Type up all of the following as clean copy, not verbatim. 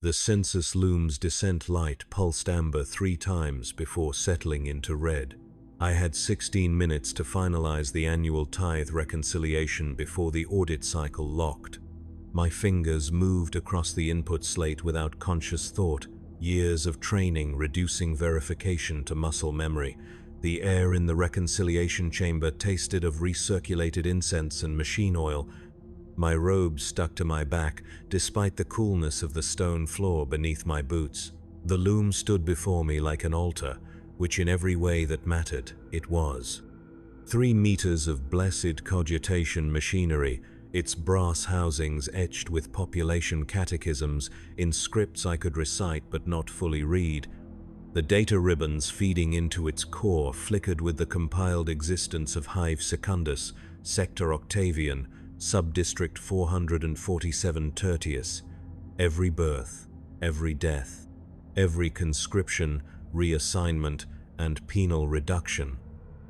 The census loom's descent light pulsed amber 3 times before settling into red. I had 16 minutes to finalize the annual tithe reconciliation before the audit cycle locked. My fingers moved across the input slate without conscious thought, years of training reducing verification to muscle memory. The air in the reconciliation chamber tasted of recirculated incense and machine oil. My robe stuck to my back, despite the coolness of the stone floor beneath my boots. The loom stood before me like an altar, which in every way that mattered, it was. 3 meters of blessed cogitation machinery, its brass housings etched with population catechisms in scripts I could recite but not fully read. The data ribbons feeding into its core flickered with the compiled existence of Hive Secundus, Sector Octavian, Subdistrict 447 Tertius. Every birth, every death, every conscription, reassignment, and penal reduction,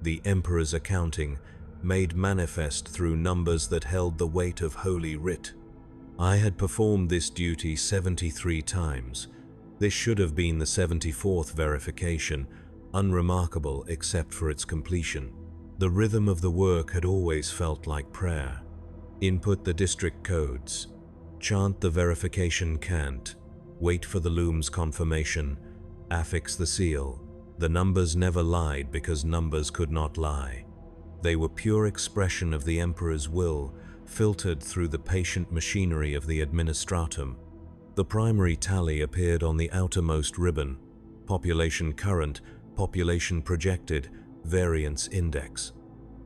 the Emperor's accounting, made manifest through numbers that held the weight of Holy Writ. I had performed this duty 73 times. This should have been the 74th verification, unremarkable except for its completion. The rhythm of the work had always felt like prayer. Input the district codes. Chant the verification cant. Wait for the loom's confirmation. Affix the seal. The numbers never lied because numbers could not lie. They were pure expression of the Emperor's will, filtered through the patient machinery of the administratum. The primary tally appeared on the outermost ribbon: population current, population projected, variance index.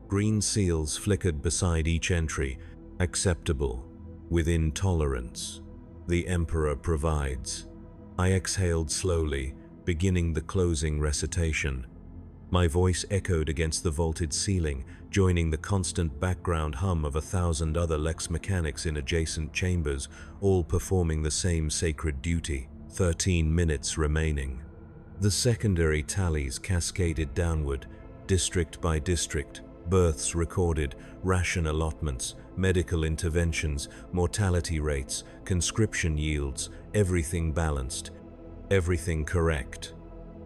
Green seals flickered beside each entry: acceptable, within tolerance. The Emperor provides. I exhaled slowly, beginning the closing recitation. My voice echoed against the vaulted ceiling, joining the constant background hum of 1,000 other lex mechanics in adjacent chambers, all performing the same sacred duty. 13 minutes remaining. The secondary tallies cascaded downward, district by district: births recorded, ration allotments, medical interventions, mortality rates, conscription yields, everything balanced, everything correct.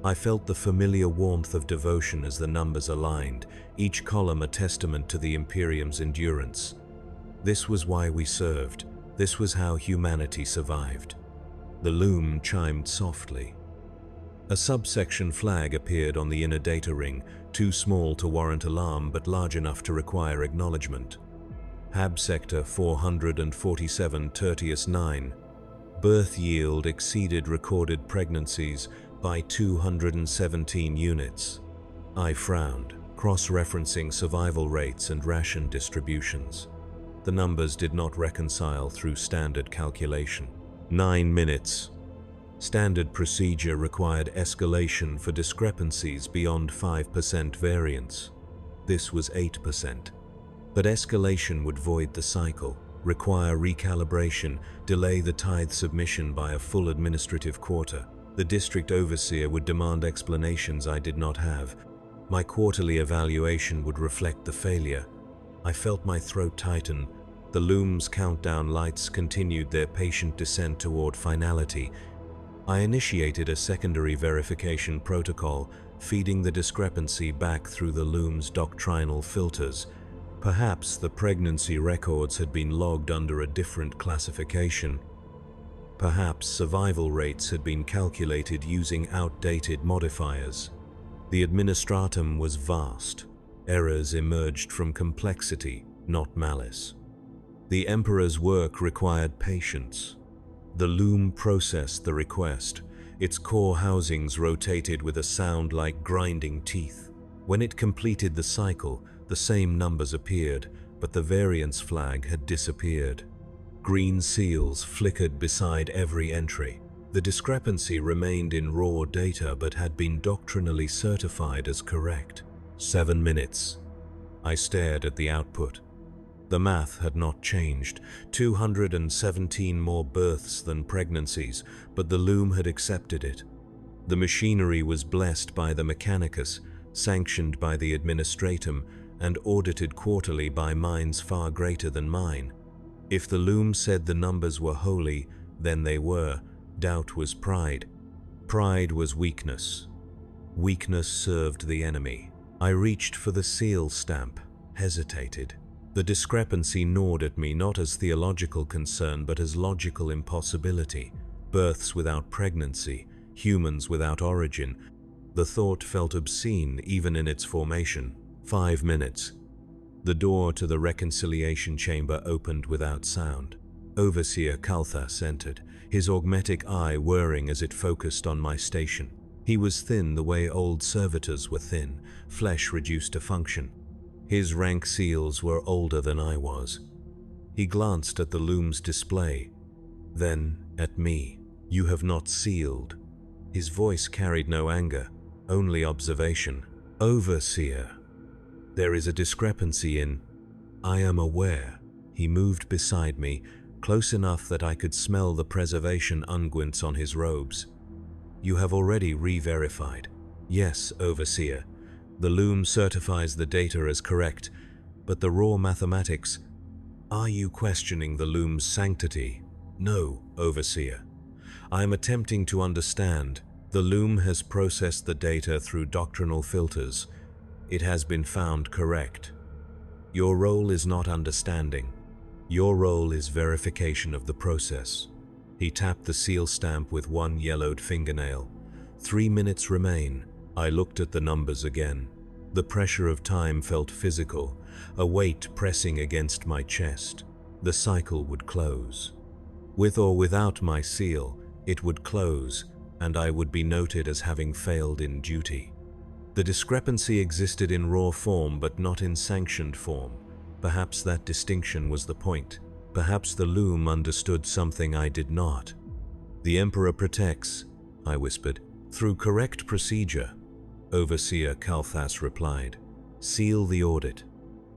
I felt the familiar warmth of devotion as the numbers aligned, each column a testament to the Imperium's endurance. This was why we served. This was how humanity survived. The loom chimed softly. A subsection flag appeared on the inner data ring, too small to warrant alarm but large enough to require acknowledgement. Hab Sector 447 Tertius 9. Birth yield exceeded recorded pregnancies by 217 units. I frowned, cross-referencing survival rates and ration distributions. The numbers did not reconcile through standard calculation. 9 minutes. Standard procedure required escalation for discrepancies beyond 5% variance. This was 8%. But escalation would void the cycle, require recalibration, delay the tithe submission by a full administrative quarter. The district overseer would demand explanations I did not have. My quarterly evaluation would reflect the failure. I felt my throat tighten. The loom's countdown lights continued their patient descent toward finality. I initiated a secondary verification protocol, feeding the discrepancy back through the loom's doctrinal filters. Perhaps the pregnancy records had been logged under a different classification. Perhaps survival rates had been calculated using outdated modifiers. The administratum was vast. Errors emerged from complexity, not malice. The Emperor's work required patience. The loom processed the request. Its core housings rotated with a sound like grinding teeth. When it completed the cycle, the same numbers appeared, but the variance flag had disappeared. Green seals flickered beside every entry. The discrepancy remained in raw data but had been doctrinally certified as correct. 7 minutes. I stared at the output. The math had not changed. 217 more births than pregnancies, but the loom had accepted it. The machinery was blessed by the Mechanicus, sanctioned by the Administratum, and audited quarterly by minds far greater than mine. If the loom said the numbers were holy, then they were. Doubt was pride. Pride was weakness. Weakness served the enemy. I reached for the seal stamp, hesitated. The discrepancy gnawed at me not as theological concern but as logical impossibility. Births without pregnancy, humans without origin. The thought felt obscene even in its formation. 5 minutes. The door to the reconciliation chamber opened without sound. Overseer Kalthas entered, his augmetic eye whirring as it focused on my station. He was thin the way old servitors were thin, flesh reduced to function. His rank seals were older than I was. He glanced at the loom's display, then at me. "You have not sealed." His voice carried no anger, only observation. "Overseer, there is a discrepancy in—" "I am aware." He moved beside me, close enough that I could smell the preservation unguents on his robes. "You have already re-verified." "Yes, Overseer. The loom certifies the data as correct, but the raw mathematics—" "Are you questioning the loom's sanctity?" "No, Overseer. I am attempting to understand. The loom has processed the data through doctrinal filters. It has been found correct. Your role is not understanding. Your role is verification of the process." He tapped the seal stamp with one yellowed fingernail. 3 minutes remain. I looked at the numbers again. The pressure of time felt physical, a weight pressing against my chest. The cycle would close. With or without my seal, it would close, and I would be noted as having failed in duty. The discrepancy existed in raw form but not in sanctioned form. Perhaps that distinction was the point. Perhaps the loom understood something I did not. "The Emperor protects," I whispered, "through correct procedure." Overseer Kalthas replied, "Seal the audit."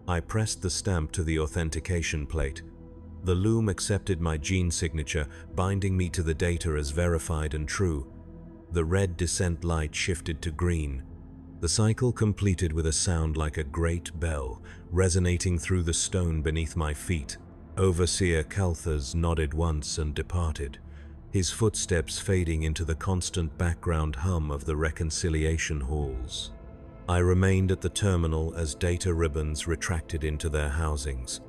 I pressed the stamp to the authentication plate. The loom accepted my gene signature, binding me to the data as verified and true. The red descent light shifted to green. The cycle completed with a sound like a great bell, resonating through the stone beneath my feet. Overseer Kalthas nodded once and departed, his footsteps fading into the constant background hum of the reconciliation halls. I remained at the terminal as data ribbons retracted into their housings.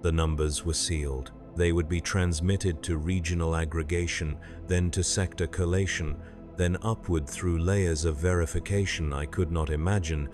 The numbers were sealed. They would be transmitted to regional aggregation, then to sector collation, then upward through layers of verification I could not imagine,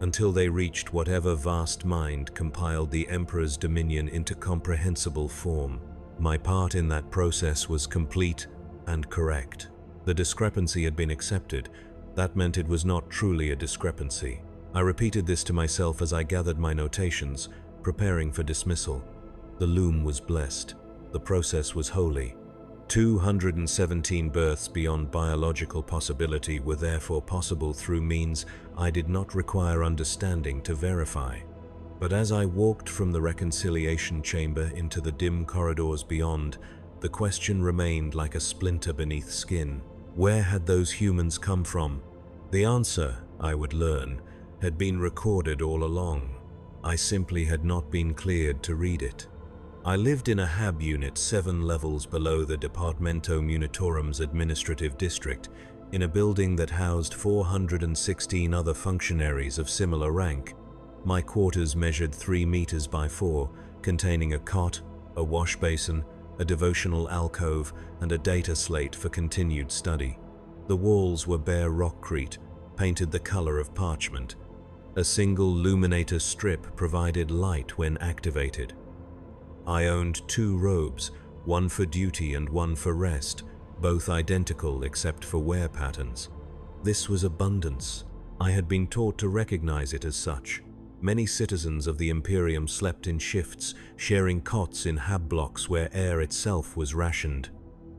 until they reached whatever vast mind compiled the Emperor's dominion into comprehensible form. My part in that process was complete and correct. The discrepancy had been accepted. That meant it was not truly a discrepancy. I repeated this to myself as I gathered my notations, preparing for dismissal. The loom was blessed. The process was holy. 217 births beyond biological possibility were therefore possible through means I did not require understanding to verify. But as I walked from the reconciliation chamber into the dim corridors beyond, the question remained like a splinter beneath skin. Where had those humans come from? The answer, I would learn, had been recorded all along. I simply had not been cleared to read it. I lived in a HAB unit 7 levels below the Departamento Munitorum's administrative district, in a building that housed 416 other functionaries of similar rank. My quarters measured 3 meters by 4, containing a cot, a wash basin, a devotional alcove, and a data slate for continued study. The walls were bare rockcrete, painted the color of parchment. A single luminator strip provided light when activated. I owned 2 robes, one for duty and one for rest, both identical except for wear patterns. This was abundance. I had been taught to recognize it as such. Many citizens of the Imperium slept in shifts, sharing cots in HAB blocks where air itself was rationed.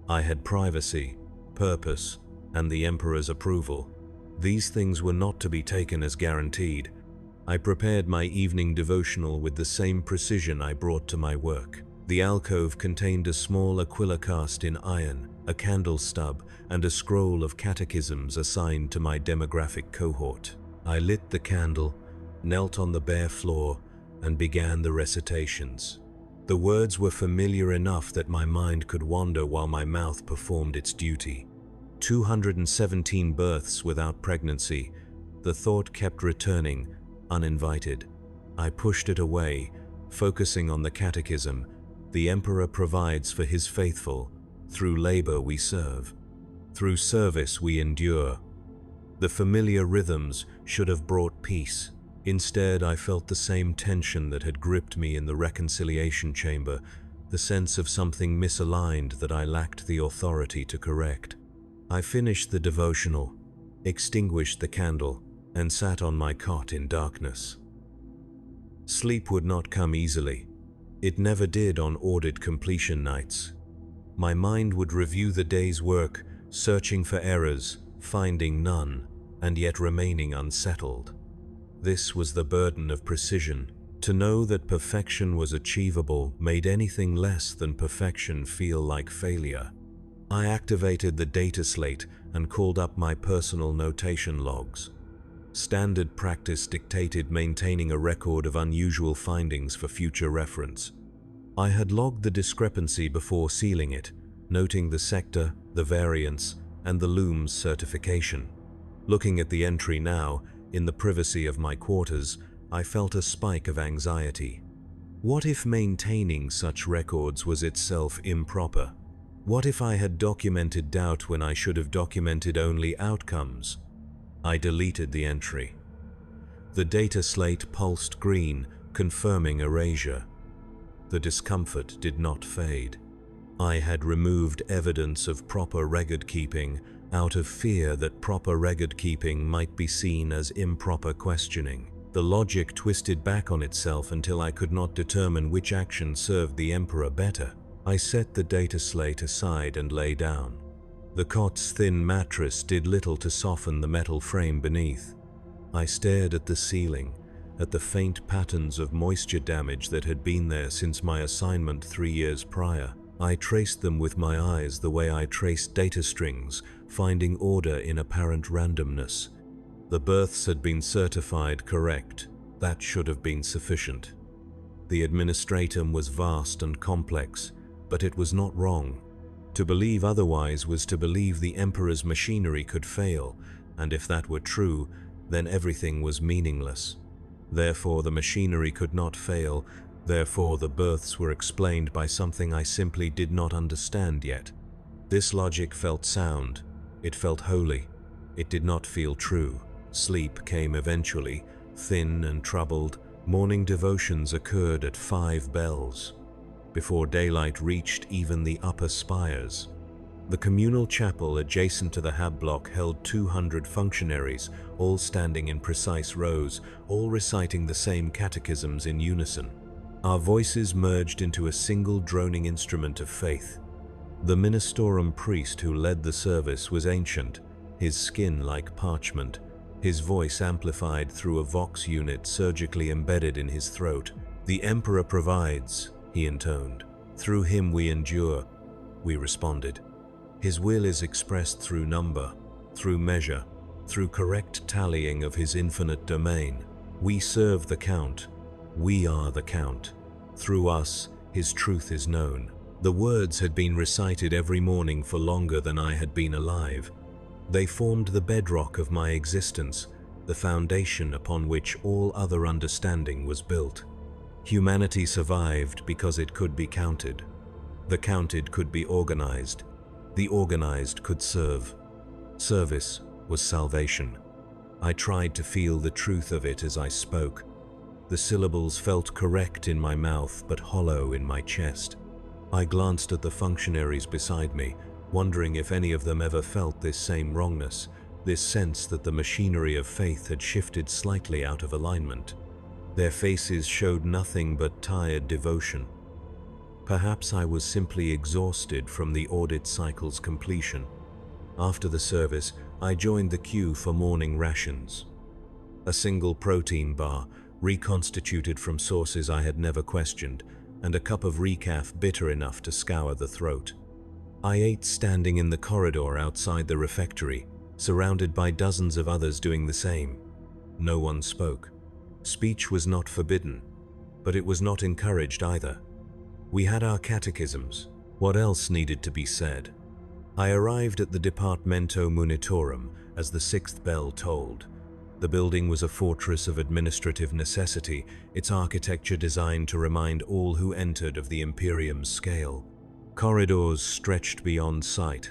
I had privacy, purpose, and the Emperor's approval. These things were not to be taken as guaranteed. I prepared my evening devotional with the same precision I brought to my work. The alcove contained a small aquila cast in iron, a candle stub, and a scroll of catechisms assigned to my demographic cohort. I lit the candle, knelt on the bare floor, and began the recitations. The words were familiar enough that my mind could wander while my mouth performed its duty. 217 births without pregnancy. The thought kept returning, uninvited. I pushed it away, focusing on the catechism. The Emperor provides for his faithful. Through labor we serve. Through service we endure. The familiar rhythms should have brought peace. Instead, I felt the same tension that had gripped me in the reconciliation chamber, the sense of something misaligned that I lacked the authority to correct. I finished the devotional, extinguished the candle, and sat on my cot in darkness. Sleep would not come easily. It never did on audit completion nights. My mind would review the day's work, searching for errors, finding none, and yet remaining unsettled. This was the burden of precision. To know that perfection was achievable made anything less than perfection feel like failure. I activated the data slate and called up my personal notation logs. Standard practice dictated maintaining a record of unusual findings for future reference. I had logged the discrepancy before sealing it, noting the sector, the variance, and the loom's certification. Looking at the entry now, in the privacy of my quarters, I felt a spike of anxiety. What if maintaining such records was itself improper? What if I had documented doubt when I should have documented only outcomes? I deleted the entry. The data slate pulsed green, confirming erasure. The discomfort did not fade. I had removed evidence of proper record-keeping out of fear that proper record-keeping might be seen as improper questioning. The logic twisted back on itself until I could not determine which action served the Emperor better. I set the data slate aside and lay down. The cot's thin mattress did little to soften the metal frame beneath. I stared at the ceiling, at the faint patterns of moisture damage that had been there since my assignment 3 years prior. I traced them with my eyes the way I traced data strings, finding order in apparent randomness. The births had been certified correct. That should have been sufficient. The administratum was vast and complex, but it was not wrong. To believe otherwise was to believe the Emperor's machinery could fail, and if that were true, then everything was meaningless. Therefore the machinery could not fail. Therefore, the births were explained by something I simply did not understand yet. This logic felt sound. It felt holy. It did not feel true. Sleep came eventually, thin and troubled. Morning devotions occurred at 5 bells, before daylight reached even the upper spires. The communal chapel adjacent to the hab block held 200 functionaries, all standing in precise rows, all reciting the same catechisms in unison. Our voices merged into a single droning instrument of faith. The ministorum priest who led the service was ancient, his skin like parchment, his voice amplified through a vox unit surgically embedded in his throat. "The Emperor provides," he intoned. "Through him we endure," we responded. "His will is expressed through number, through measure, through correct tallying of his infinite domain. We serve the Count. We are the Count. Through us, his truth is known." The words had been recited every morning for longer than I had been alive. They formed the bedrock of my existence, the foundation upon which all other understanding was built. Humanity survived because it could be counted. The counted could be organized. The organized could serve. Service was salvation. I tried to feel the truth of it as I spoke. The syllables felt correct in my mouth but hollow in my chest. I glanced at the functionaries beside me, wondering if any of them ever felt this same wrongness, this sense that the machinery of faith had shifted slightly out of alignment. Their faces showed nothing but tired devotion. Perhaps I was simply exhausted from the audit cycle's completion. After the service, I joined the queue for morning rations. A single protein bar, reconstituted from sources I had never questioned, and a cup of recaf bitter enough to scour the throat. I ate standing in the corridor outside the refectory, surrounded by dozens of others doing the same. No one spoke. Speech was not forbidden, but it was not encouraged either. We had our catechisms. What else needed to be said? I arrived at the Departamento Munitorum as the sixth bell tolled. The building was a fortress of administrative necessity, its architecture designed to remind all who entered of the Imperium's scale. Corridors stretched beyond sight.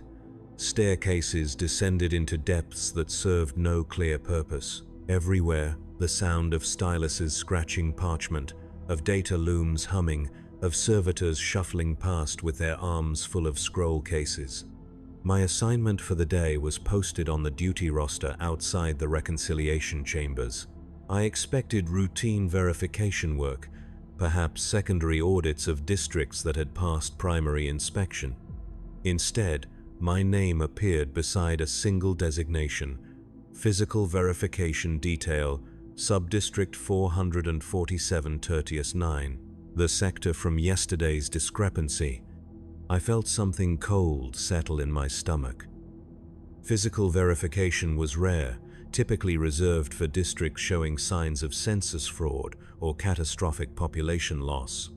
Staircases descended into depths that served no clear purpose. Everywhere, the sound of styluses scratching parchment, of data looms humming, of servitors shuffling past with their arms full of scroll cases. My assignment for the day was posted on the duty roster outside the reconciliation chambers. I expected routine verification work, perhaps secondary audits of districts that had passed primary inspection. Instead, my name appeared beside a single designation: Physical Verification Detail, Subdistrict 447 Tertius 9, the sector from yesterday's discrepancy. I felt something cold settle in my stomach. Physical verification was rare, typically reserved for districts showing signs of census fraud or catastrophic population loss.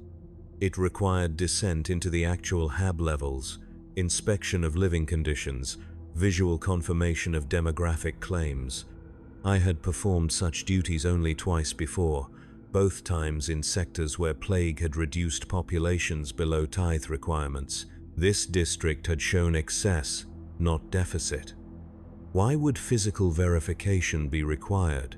It required descent into the actual HAB levels, inspection of living conditions, visual confirmation of demographic claims. I had performed such duties only twice before, both times in sectors where plague had reduced populations below tithe requirements. This district had shown excess, not deficit. Why would physical verification be required?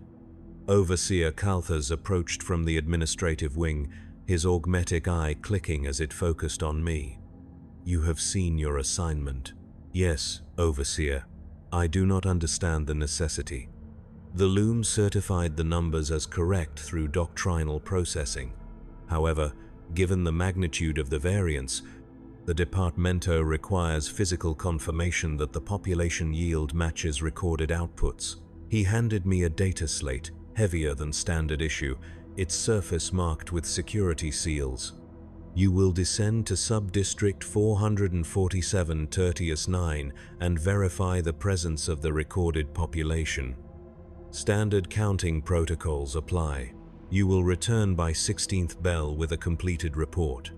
Overseer Calthas approached from the administrative wing, his augmetic eye clicking as it focused on me. "You have seen your assignment." "Yes, Overseer. I do not understand the necessity." The loom certified the numbers as correct through doctrinal processing. However, given the magnitude of the variance, the Departamento requires physical confirmation that the population yield matches recorded outputs. He handed me a data slate, heavier than standard issue, its surface marked with security seals. "You will descend to Subdistrict 447 Tertius 9 and verify the presence of the recorded population. Standard counting protocols apply. You will return by 16th bell with a completed report."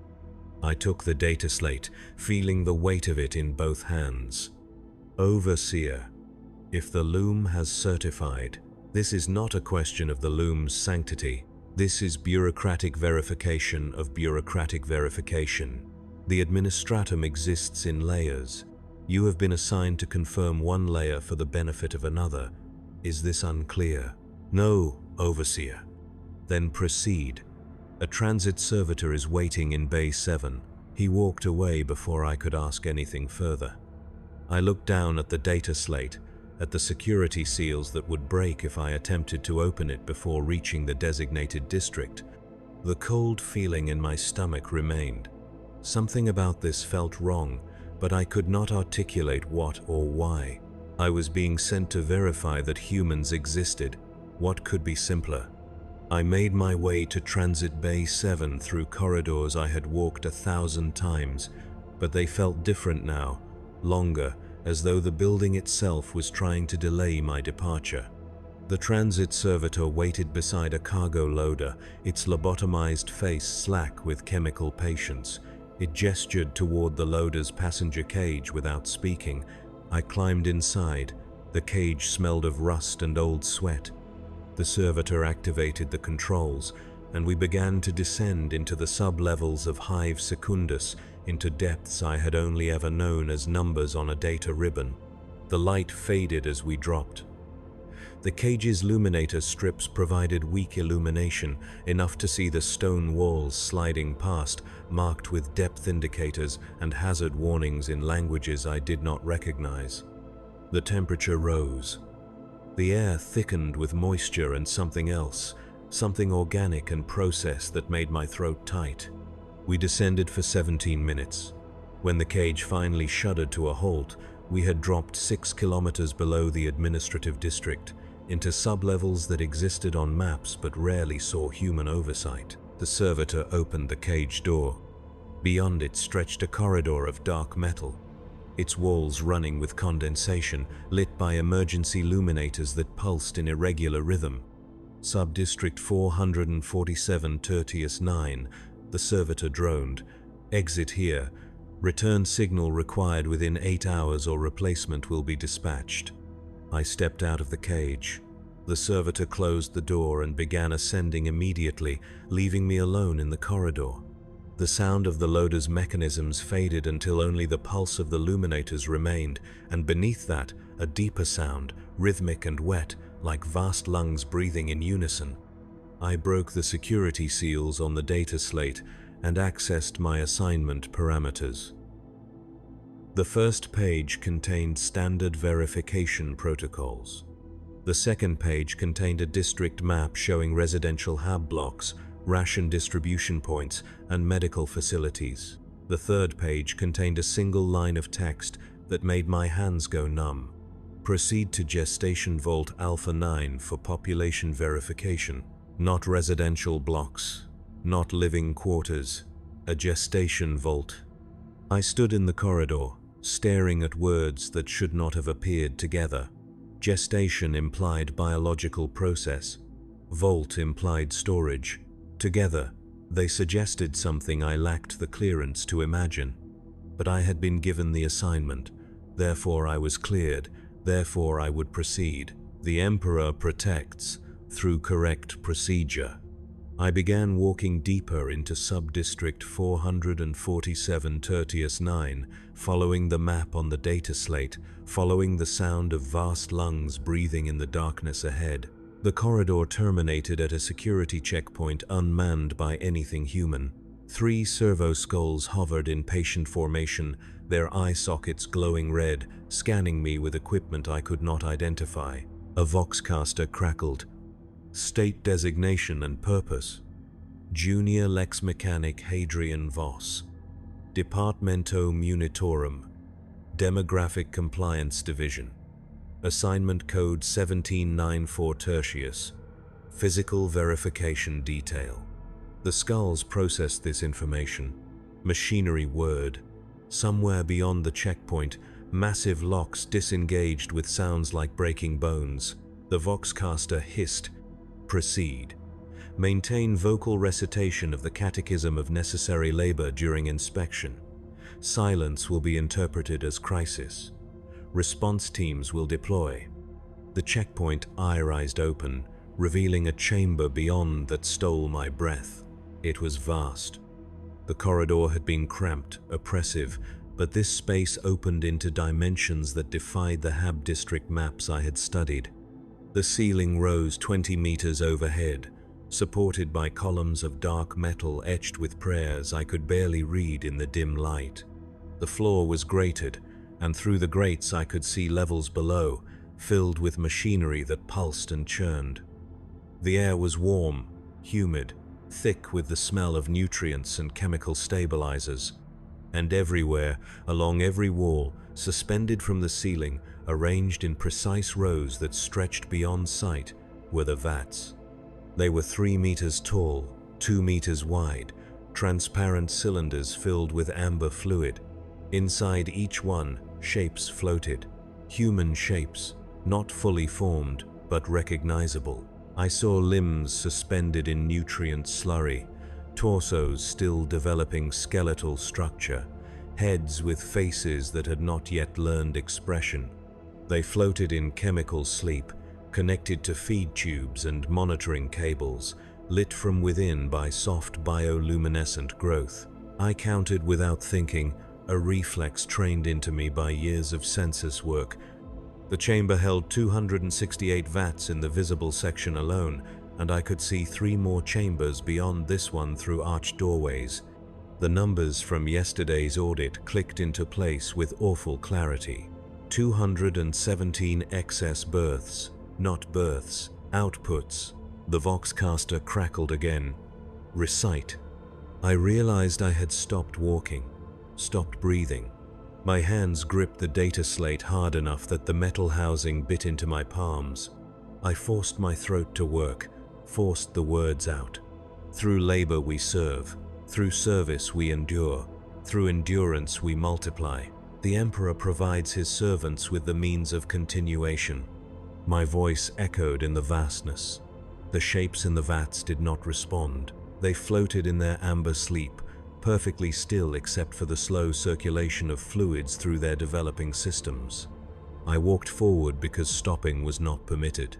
I took the data slate, feeling the weight of it in both hands. "Overseer, if the loom has certified, this is not a question of the loom's sanctity. This is bureaucratic verification of bureaucratic verification. The administratum exists in layers. You have been assigned to confirm one layer for the benefit of another. Is this unclear?" "No, Overseer." "Then proceed. A transit servitor is waiting in Bay 7. He walked away before I could ask anything further. I looked down at the data slate, at the security seals that would break if I attempted to open it before reaching the designated district. The cold feeling in my stomach remained. Something about this felt wrong, but I could not articulate what or why. I was being sent to verify that humans existed. What could be simpler? I made my way to Transit Bay 7 through corridors I had walked 1,000 times, but they felt different now, longer, as though the building itself was trying to delay my departure. The transit servitor waited beside a cargo loader, its lobotomized face slack with chemical patience. It gestured toward the loader's passenger cage without speaking. I climbed inside. The cage smelled of rust and old sweat. The servitor activated the controls, and we began to descend into the sub-levels of Hive Secundus, into depths I had only ever known as numbers on a data ribbon. The light faded as we dropped. The cage's luminator strips provided weak illumination, enough to see the stone walls sliding past, marked with depth indicators and hazard warnings in languages I did not recognize. The temperature rose. The air thickened with moisture and something else, something organic and processed that made my throat tight. We descended for 17 minutes. When the cage finally shuddered to a halt, we had dropped 6 kilometers below the administrative district, into sublevels that existed on maps but rarely saw human oversight. The servitor opened the cage door. Beyond it stretched a corridor of dark metal, its walls running with condensation, lit by emergency luminators that pulsed in irregular rhythm. Subdistrict 447 Tertius 9, the servitor droned. Exit here. Return signal required within 8 hours or replacement will be dispatched. I stepped out of the cage. The servitor closed the door and began ascending immediately, leaving me alone in the corridor. The sound of the loader's mechanisms faded until only the pulse of the luminators remained, and beneath that, a deeper sound, rhythmic and wet, like vast lungs breathing in unison. I broke the security seals on the data slate and accessed my assignment parameters. The first page contained standard verification protocols. The second page contained a district map showing residential hab blocks, ration distribution points, and medical facilities. The third page contained a single line of text that made my hands go numb. Proceed to Gestation Vault Alpha 9 for population verification. Not residential blocks, not living quarters, a gestation vault. I stood in the corridor, staring at words that should not have appeared together. Gestation implied biological process. Vault implied storage. Together, they suggested something I lacked the clearance to imagine. But I had been given the assignment, therefore I was cleared, therefore I would proceed. The Emperor protects through correct procedure. I began walking deeper into Sub-District 447 Tertius 9, following the map on the data slate, following the sound of vast lungs breathing in the darkness ahead. The corridor terminated at a security checkpoint unmanned by anything human. 3 servo skulls hovered in patient formation, their eye sockets glowing red, scanning me with equipment I could not identify. A voxcaster crackled. State designation and purpose. Junior Lex Mechanic Hadrian Voss. Departamento Munitorum. Demographic Compliance Division. Assignment Code 1794 Tertius. Physical Verification Detail. The skulls processed this information. Machinery word. Somewhere beyond the checkpoint, massive locks disengaged with sounds like breaking bones. The voxcaster hissed, "Proceed. Maintain vocal recitation of the Catechism of Necessary Labor during inspection. Silence will be interpreted as crisis. Response teams will deploy." The checkpoint eye-rised open, revealing a chamber beyond that stole my breath. It was vast. The corridor had been cramped, oppressive, but this space opened into dimensions that defied the Hab district maps I had studied. The ceiling rose 20 meters overhead, supported by columns of dark metal etched with prayers I could barely read in the dim light. The floor was grated, and through the grates I could see levels below, filled with machinery that pulsed and churned. The air was warm, humid, thick with the smell of nutrients and chemical stabilizers. And everywhere, along every wall, suspended from the ceiling, arranged in precise rows that stretched beyond sight, were the vats. They were 3 meters tall, 2 meters wide, transparent cylinders filled with amber fluid. Inside each one, shapes floated. Human shapes, not fully formed, but recognizable. I saw limbs suspended in nutrient slurry, torsos still developing skeletal structure, heads with faces that had not yet learned expression. They floated in chemical sleep, connected to feed tubes and monitoring cables, lit from within by soft bioluminescent growth. I counted without thinking, a reflex trained into me by years of census work. The chamber held 268 vats in the visible section alone, and I could see 3 more chambers beyond this one through arched doorways. The numbers from yesterday's audit clicked into place with awful clarity. 217 excess births, not births, outputs. The voxcaster crackled again. Recite. I realized I had stopped walking, stopped breathing. My hands gripped the data slate hard enough that the metal housing bit into my palms. I forced my throat to work, forced the words out. Through labor we serve, through service we endure, through endurance we multiply. The Emperor provides his servants with the means of continuation. My voice echoed in the vastness. The shapes in the vats did not respond. They floated in their amber sleep, perfectly still except for the slow circulation of fluids through their developing systems. I walked forward because stopping was not permitted.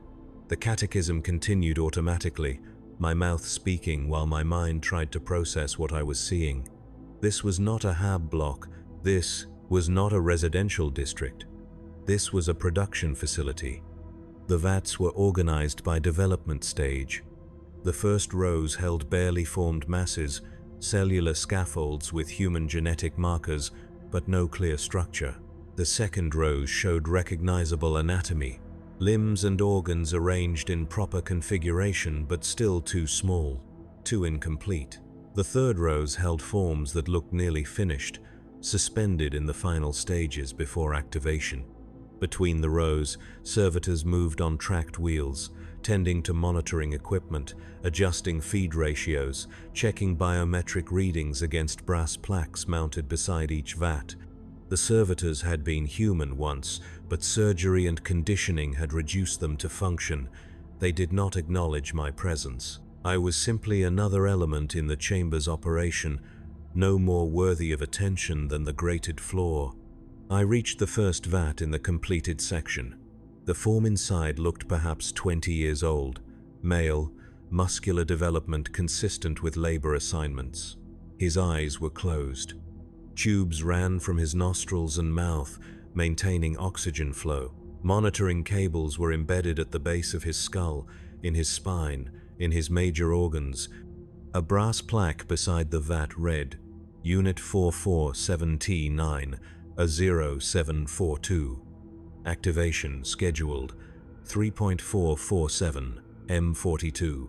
The catechism continued automatically, my mouth speaking while my mind tried to process what I was seeing. This was not a hab block. This was not a residential district. This was a production facility. The vats were organized by development stage. The first rows held barely formed masses, cellular scaffolds with human genetic markers, but no clear structure. The second rows showed recognizable anatomy, limbs and organs arranged in proper configuration but still too small, too incomplete. The third rows held forms that looked nearly finished, suspended in the final stages before activation. Between the rows, servitors moved on tracked wheels, tending to monitoring equipment, adjusting feed ratios, checking biometric readings against brass plaques mounted beside each vat. The servitors had been human once, but surgery and conditioning had reduced them to function. They did not acknowledge my presence. I was simply another element in the chamber's operation, no more worthy of attention than the grated floor. I reached the first vat in the completed section. The form inside looked perhaps 20 years old, male, muscular development consistent with labor assignments. His eyes were closed. Tubes ran from his nostrils and mouth, maintaining oxygen flow. Monitoring cables were embedded at the base of his skull, in his spine, in his major organs. A brass plaque beside the vat read, Unit 447T9, a 0742. Activation scheduled 3.447 M42.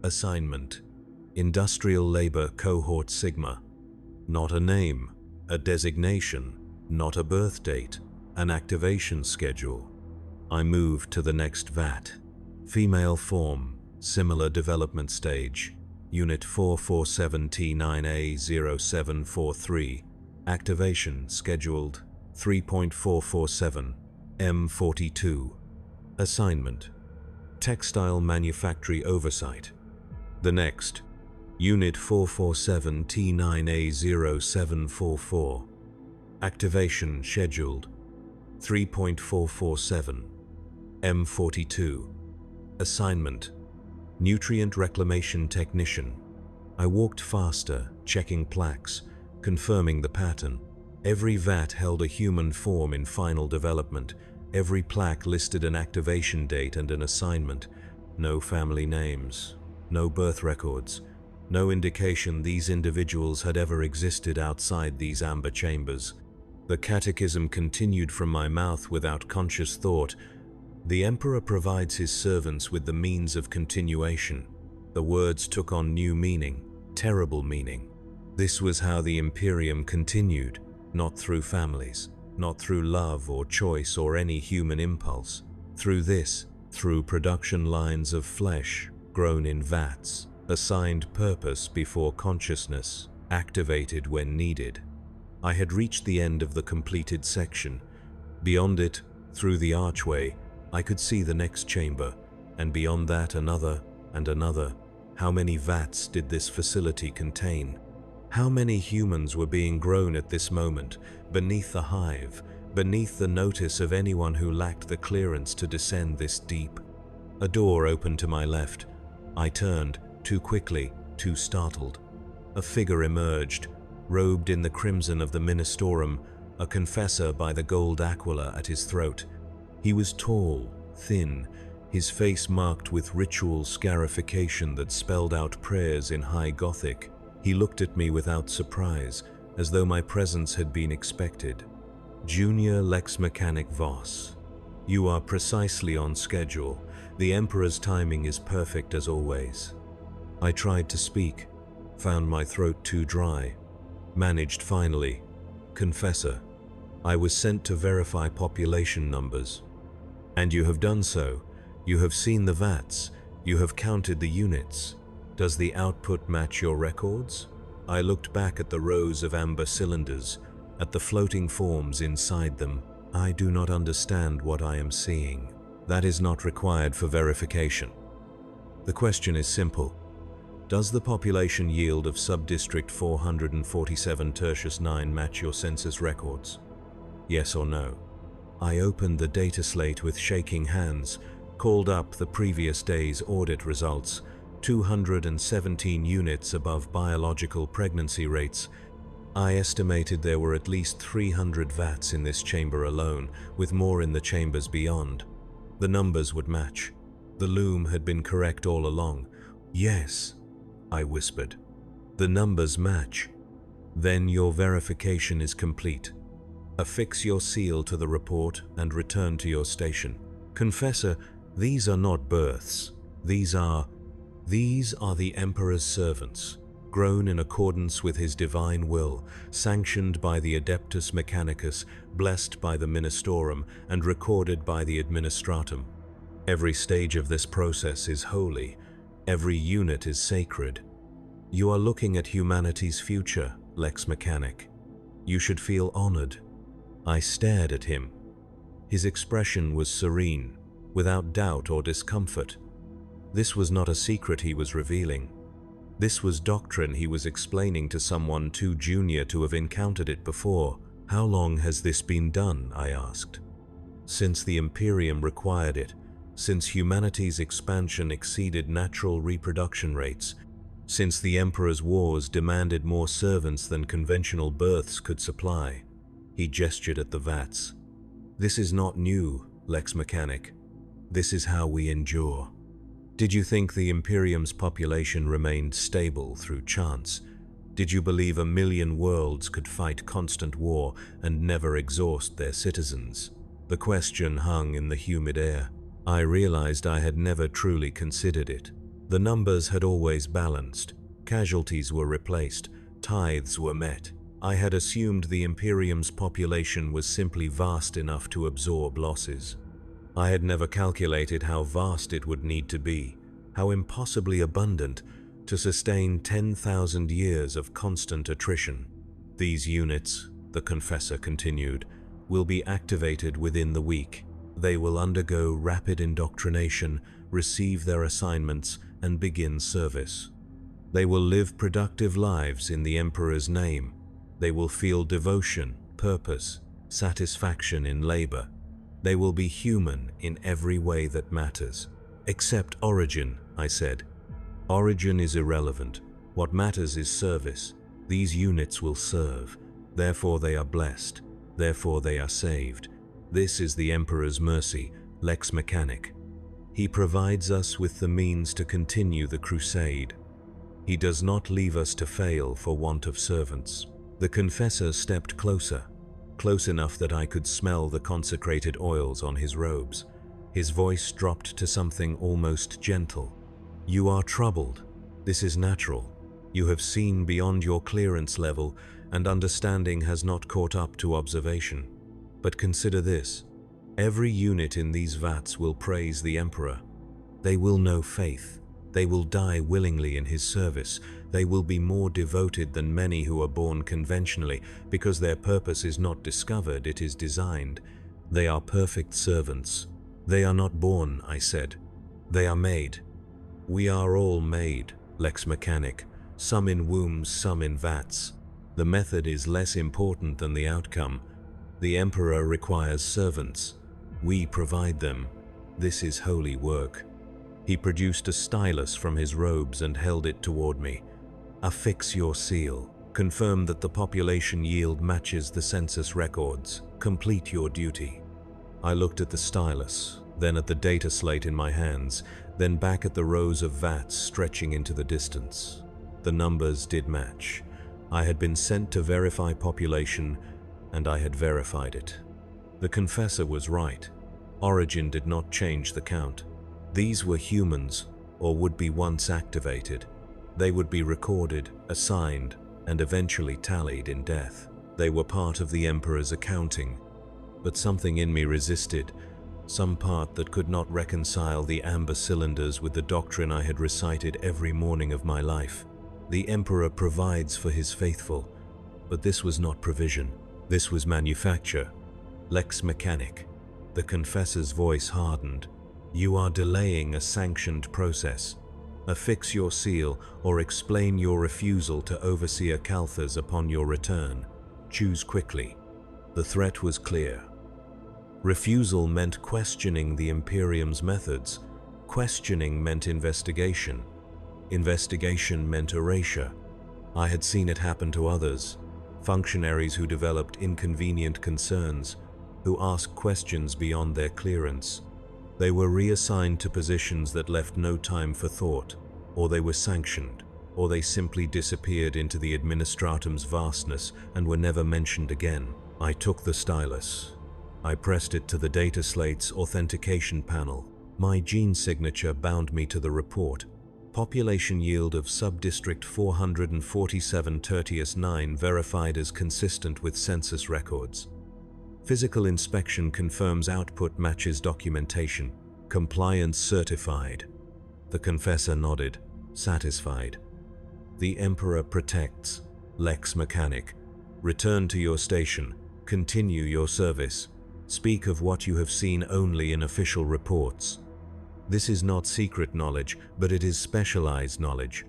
Assignment: Industrial Labor Cohort Sigma. Not a name, a designation, not a birth date, an activation schedule. I moved to the next vat. Female form, similar development stage. Unit 447T9A0743. Activation scheduled 3.447 M42. Assignment: Textile Manufactory Oversight. The next, Unit 447T9A0744. Activation scheduled 3.447 M42. Assignment: Nutrient Reclamation Technician. I walked faster, checking plaques, confirming the pattern. Every vat held a human form in final development. Every plaque listed an activation date and an assignment. No family names, no birth records, no indication these individuals had ever existed outside these amber chambers. The catechism continued from my mouth without conscious thought. The Emperor provides his servants with the means of continuation. The words took on new meaning, terrible meaning. This was how the Imperium continued, not through families, not through love or choice or any human impulse. Through this, through production lines of flesh, grown in vats, assigned purpose before consciousness, activated when needed. I had reached the end of the completed section. Beyond it, through the archway, I could see the next chamber, and beyond that another and another. How many vats did this facility contain? How many humans were being grown at this moment, beneath the hive, beneath the notice of anyone who lacked the clearance to descend this deep? A door opened to my left. I turned, too quickly, too startled. A figure emerged, robed in the crimson of the Ministorum, a confessor by the gold aquila at his throat. He was tall, thin, his face marked with ritual scarification that spelled out prayers in High Gothic. He looked at me without surprise, as though my presence had been expected. Junior Lex Mechanic Voss. You are precisely on schedule. The Emperor's timing is perfect as always. I tried to speak, found my throat too dry. Managed finally. Confessor, I was sent to verify population numbers. And you have done so. You have seen the vats. You have counted the units. Does the output match your records? I looked back at the rows of amber cylinders, at the floating forms inside them. I do not understand what I am seeing. That is not required for verification. The question is simple. Does the population yield of Subdistrict 447 Tertius 9 match your census records? Yes or no? I opened the data slate with shaking hands, called up the previous day's audit results, 217 units above biological pregnancy rates. I estimated there were at least 300 VATs in this chamber alone, with more in the chambers beyond. The numbers would match. The loom had been correct all along. Yes, I whispered. The numbers match. Then your verification is complete. Affix your seal to the report and return to your station. Confessor, these are not births. These are the Emperor's servants, grown in accordance with his divine will, sanctioned by the Adeptus Mechanicus, blessed by the Ministorum, and recorded by the Administratum. Every stage of this process is holy. Every unit is sacred. You are looking at humanity's future, Lex Mechanic. You should feel honored. I stared at him. His expression was serene, without doubt or discomfort. This was not a secret he was revealing. This was doctrine he was explaining to someone too junior to have encountered it before. How long has this been done? I asked. Since the Imperium required it, since humanity's expansion exceeded natural reproduction rates, since the Emperor's wars demanded more servants than conventional births could supply. He gestured at the VATs. This is not new, Lex Mechanic. This is how we endure. Did you think the Imperium's population remained stable through chance? Did you believe 1,000,000 worlds could fight constant war and never exhaust their citizens? The question hung in the humid air. I realized I had never truly considered it. The numbers had always balanced. Casualties were replaced. Tithes were met. I had assumed the Imperium's population was simply vast enough to absorb losses. I had never calculated how vast it would need to be, how impossibly abundant, to sustain 10,000 years of constant attrition. These units, the Confessor continued, will be activated within the week. They will undergo rapid indoctrination, receive their assignments, and begin service. They will live productive lives in the Emperor's name. They will feel devotion, purpose, satisfaction in labor. They will be human in every way that matters. Except origin, I said. Origin is irrelevant. What matters is service. These units will serve. Therefore they are blessed. Therefore they are saved. This is the Emperor's mercy, Lex Mechanic. He provides us with the means to continue the crusade. He does not leave us to fail for want of servants. The Confessor stepped closer, close enough that I could smell the consecrated oils on his robes. His voice dropped to something almost gentle. You are troubled. This is natural. You have seen beyond your clearance level, and understanding has not caught up to observation. But consider this. Every unit in these VATs will praise the Emperor. They will know faith. They will die willingly in his service. They will be more devoted than many who are born conventionally, because their purpose is not discovered, it is designed. They are perfect servants. They are not born, I said. They are made. We are all made, Lex Mechanic, some in wombs, some in VATs. The method is less important than the outcome. The Emperor requires servants. We provide them. This is holy work. He produced a stylus from his robes and held it toward me. Affix your seal. Confirm that the population yield matches the census records. Complete your duty. I looked at the stylus, then at the data slate in my hands, then back at the rows of VATs stretching into the distance. The numbers did match. I had been sent to verify population, and I had verified it. The Confessor was right. Origin did not change the count. These were humans, or would be once activated. They would be recorded, assigned, and eventually tallied in death. They were part of the Emperor's accounting. But something in me resisted, some part that could not reconcile the amber cylinders with the doctrine I had recited every morning of my life. The Emperor provides for his faithful, but this was not provision. This was manufacture. Lex Mechanic. The Confessor's voice hardened. You are delaying a sanctioned process. Affix your seal or explain your refusal to Overseer Calthas upon your return. Choose quickly. The threat was clear. Refusal meant questioning the Imperium's methods. Questioning meant investigation. Investigation meant erasure. I had seen it happen to others, functionaries who developed inconvenient concerns, who asked questions beyond their clearance. They were reassigned to positions that left no time for thought, or they were sanctioned, or they simply disappeared into the administratum's vastness and were never mentioned again. I took the stylus. I pressed it to the data slate's authentication panel. My gene signature bound me to the report. Population yield of Subdistrict 447 Tertius 9 verified as consistent with census records. Physical inspection confirms output matches documentation. Compliance certified. The confessor nodded, satisfied. The Emperor protects. Lex Mechanic. Return to your station. Continue your service. Speak of what you have seen only in official reports. This is not secret knowledge, but it is specialized knowledge.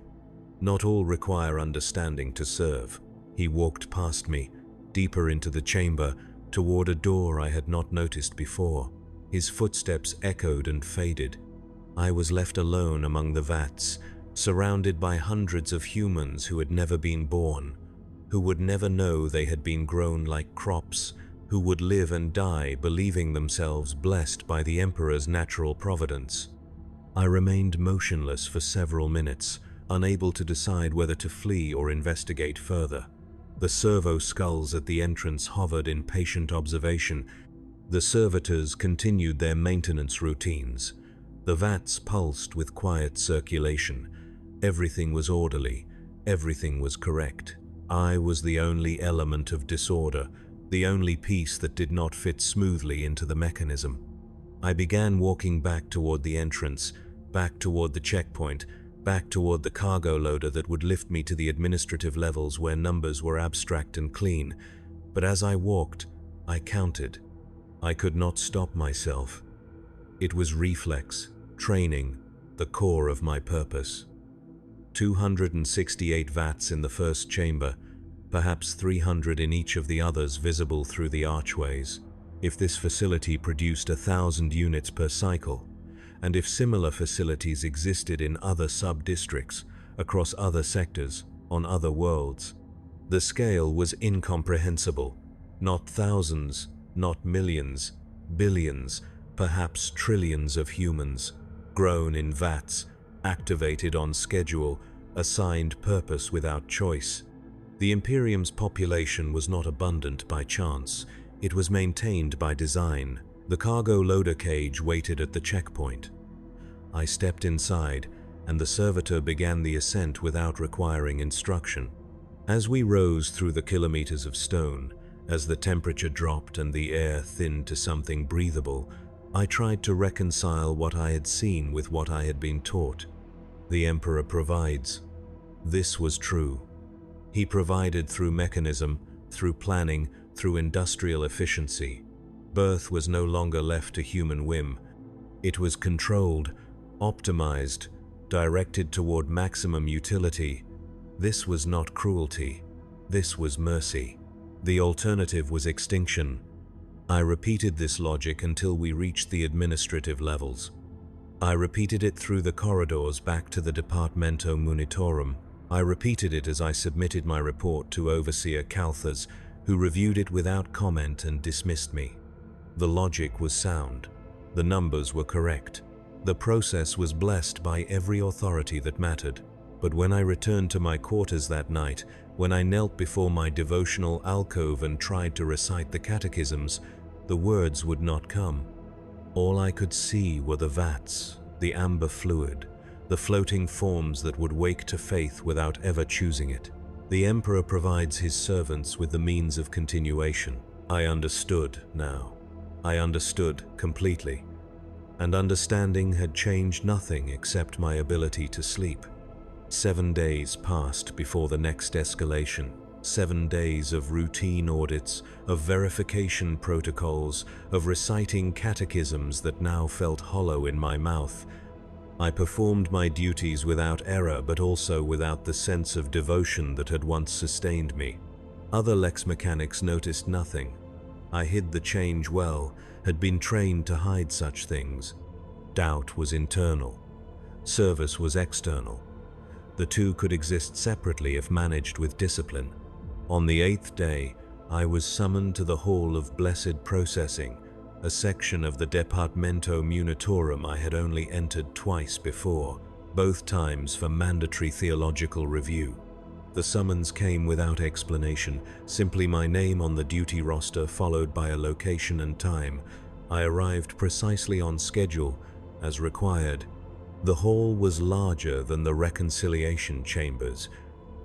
Not all require understanding to serve. He walked past me, deeper into the chamber, toward a door I had not noticed before. His footsteps echoed and faded. I was left alone among the vats, surrounded by hundreds of humans who had never been born, who would never know they had been grown like crops, who would live and die believing themselves blessed by the Emperor's natural providence. I remained motionless for several minutes, unable to decide whether to flee or investigate further. The servo skulls at the entrance hovered in patient observation. The servitors continued their maintenance routines. The vats pulsed with quiet circulation. Everything was orderly. Everything was correct. I was the only element of disorder, the only piece that did not fit smoothly into the mechanism. I began walking back toward the entrance, back toward the checkpoint, back toward the cargo loader that would lift me to the administrative levels where numbers were abstract and clean. But as I walked, I counted. I could not stop myself. It was reflex, training, the core of my purpose. 268 vats in the first chamber, perhaps 300 in each of the others visible through the archways. If this facility produced 1,000 units per cycle, and if similar facilities existed in other sub-districts, across other sectors, on other worlds, the scale was incomprehensible. Not thousands, not millions, billions, perhaps trillions of humans, grown in vats, activated on schedule, assigned purpose without choice. The Imperium's population was not abundant by chance. It was maintained by design. The cargo loader cage waited at the checkpoint. I stepped inside, and the servitor began the ascent without requiring instruction. As we rose through the kilometers of stone, as the temperature dropped and the air thinned to something breathable, I tried to reconcile what I had seen with what I had been taught. The Emperor provides. This was true. He provided through mechanism, through planning, through industrial efficiency. Birth was no longer left to human whim. It was controlled, optimized, directed toward maximum utility. This was not cruelty. This was mercy. The alternative was extinction. I repeated this logic until we reached the administrative levels. I repeated it through the corridors back to the Departamento Munitorum. I repeated it as I submitted my report to Overseer Calthas, who reviewed it without comment and dismissed me. The logic was sound. The numbers were correct. The process was blessed by every authority that mattered. But when I returned to my quarters that night, when I knelt before my devotional alcove and tried to recite the catechisms, the words would not come. All I could see were the vats, the amber fluid, the floating forms that would wake to faith without ever choosing it. The Emperor provides his servants with the means of continuation. I understood now. I understood completely. And understanding had changed nothing except my ability to sleep. 7 days passed before the next escalation. 7 days of routine audits, of verification protocols, of reciting catechisms that now felt hollow in my mouth. I performed my duties without error, but also without the sense of devotion that had once sustained me. Other Lex mechanics noticed nothing. I hid the change well, had been trained to hide such things. Doubt was internal. Service was external. The two could exist separately if managed with discipline. On the 8th day, I was summoned to the Hall of Blessed Processing, a section of the Departamento Munitorum I had only entered twice before, both times for mandatory theological review. The summons came without explanation, simply my name on the duty roster followed by a location and time. I arrived precisely on schedule, as required. The hall was larger than the reconciliation chambers,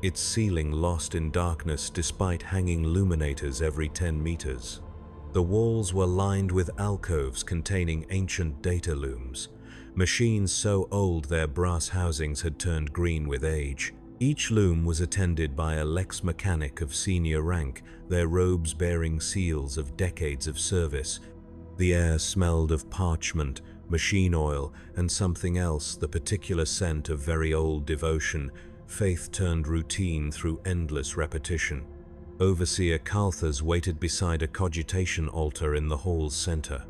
its ceiling lost in darkness despite hanging luminators every 10 meters. The walls were lined with alcoves containing ancient data looms, machines so old their brass housings had turned green with age. Each loom was attended by a Lex mechanic of senior rank, their robes bearing seals of decades of service. The air smelled of parchment, machine oil, and something else, the particular scent of very old devotion. Faith turned routine through endless repetition. Overseer Calthas waited beside a cogitation altar in the hall's center.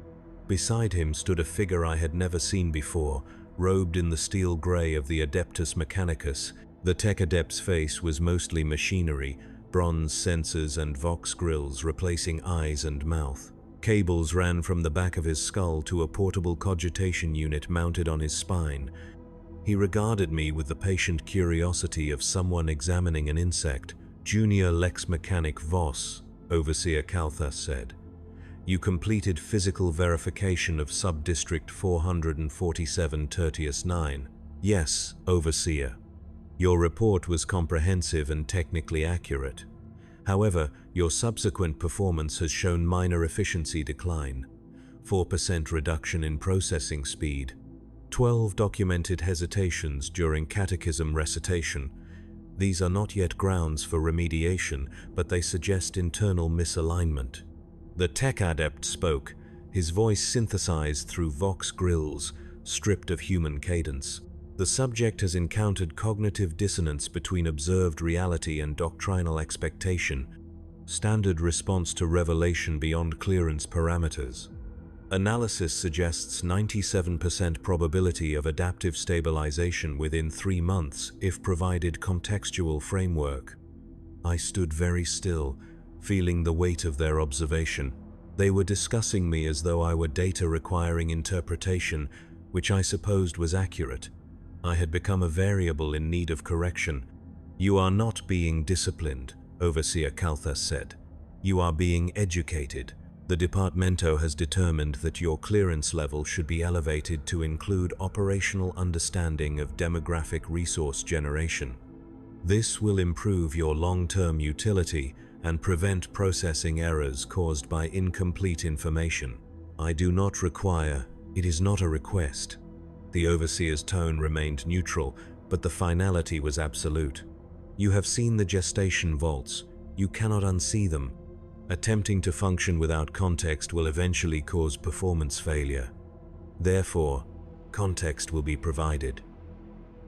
Beside him stood a figure I had never seen before, robed in the steel gray of the Adeptus Mechanicus. The tech adept's face was mostly machinery, bronze sensors and vox grills replacing eyes and mouth. Cables ran from the back of his skull to a portable cogitation unit mounted on his spine. He regarded me with the patient curiosity of someone examining an insect. "Junior Lex Mechanic Voss," Overseer Calthas said. "You completed physical verification of Subdistrict 447 Tertius 9. "Yes, Overseer. Your report was comprehensive and technically accurate. However, your subsequent performance has shown minor efficiency decline, 4% reduction in processing speed, 12 documented hesitations during catechism recitation. These are not yet grounds for remediation, but they suggest internal misalignment." The tech adept spoke, his voice synthesized through vox grills, stripped of human cadence. "The subject has encountered cognitive dissonance between observed reality and doctrinal expectation, standard response to revelation beyond clearance parameters. Analysis suggests 97% probability of adaptive stabilization within 3 months if provided contextual framework." I stood very still, feeling the weight of their observation. They were discussing me as though I were data requiring interpretation, which I supposed was accurate. I had become a variable in need of correction. "You are not being disciplined," Overseer Calthas said. "You are being educated. The Departamento has determined that your clearance level should be elevated to include operational understanding of demographic resource generation. This will improve your long-term utility and prevent processing errors caused by incomplete information. I do not require, it is not a request." The Overseer's tone remained neutral, but the finality was absolute. "You have seen the gestation vaults. You cannot unsee them. Attempting to function without context will eventually cause performance failure. Therefore, context will be provided.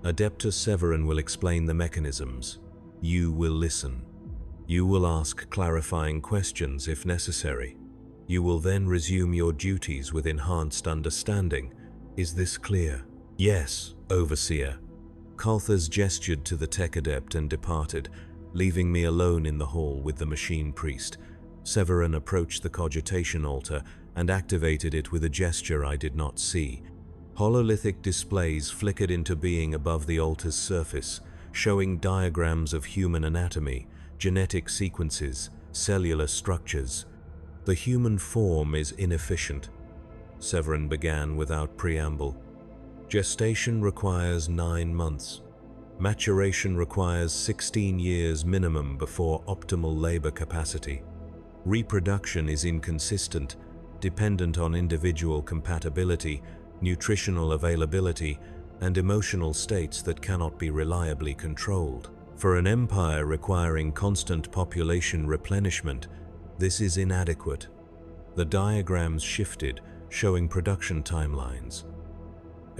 Adeptus Severin will explain the mechanisms. You will listen. You will ask clarifying questions if necessary. You will then resume your duties with enhanced understanding. Is this clear?" "Yes, Overseer." Calthas gestured to the tech adept and departed, leaving me alone in the hall with the machine priest. Severin approached the cogitation altar and activated it with a gesture I did not see. Hololithic displays flickered into being above the altar's surface, showing diagrams of human anatomy, genetic sequences, cellular structures. "The human form is inefficient," Severin began without preamble. "Gestation requires 9 months. Maturation requires 16 years minimum before optimal labor capacity. Reproduction is inconsistent, dependent on individual compatibility, nutritional availability, and emotional states that cannot be reliably controlled. For an empire requiring constant population replenishment, this is inadequate." The diagrams shifted, showing production timelines.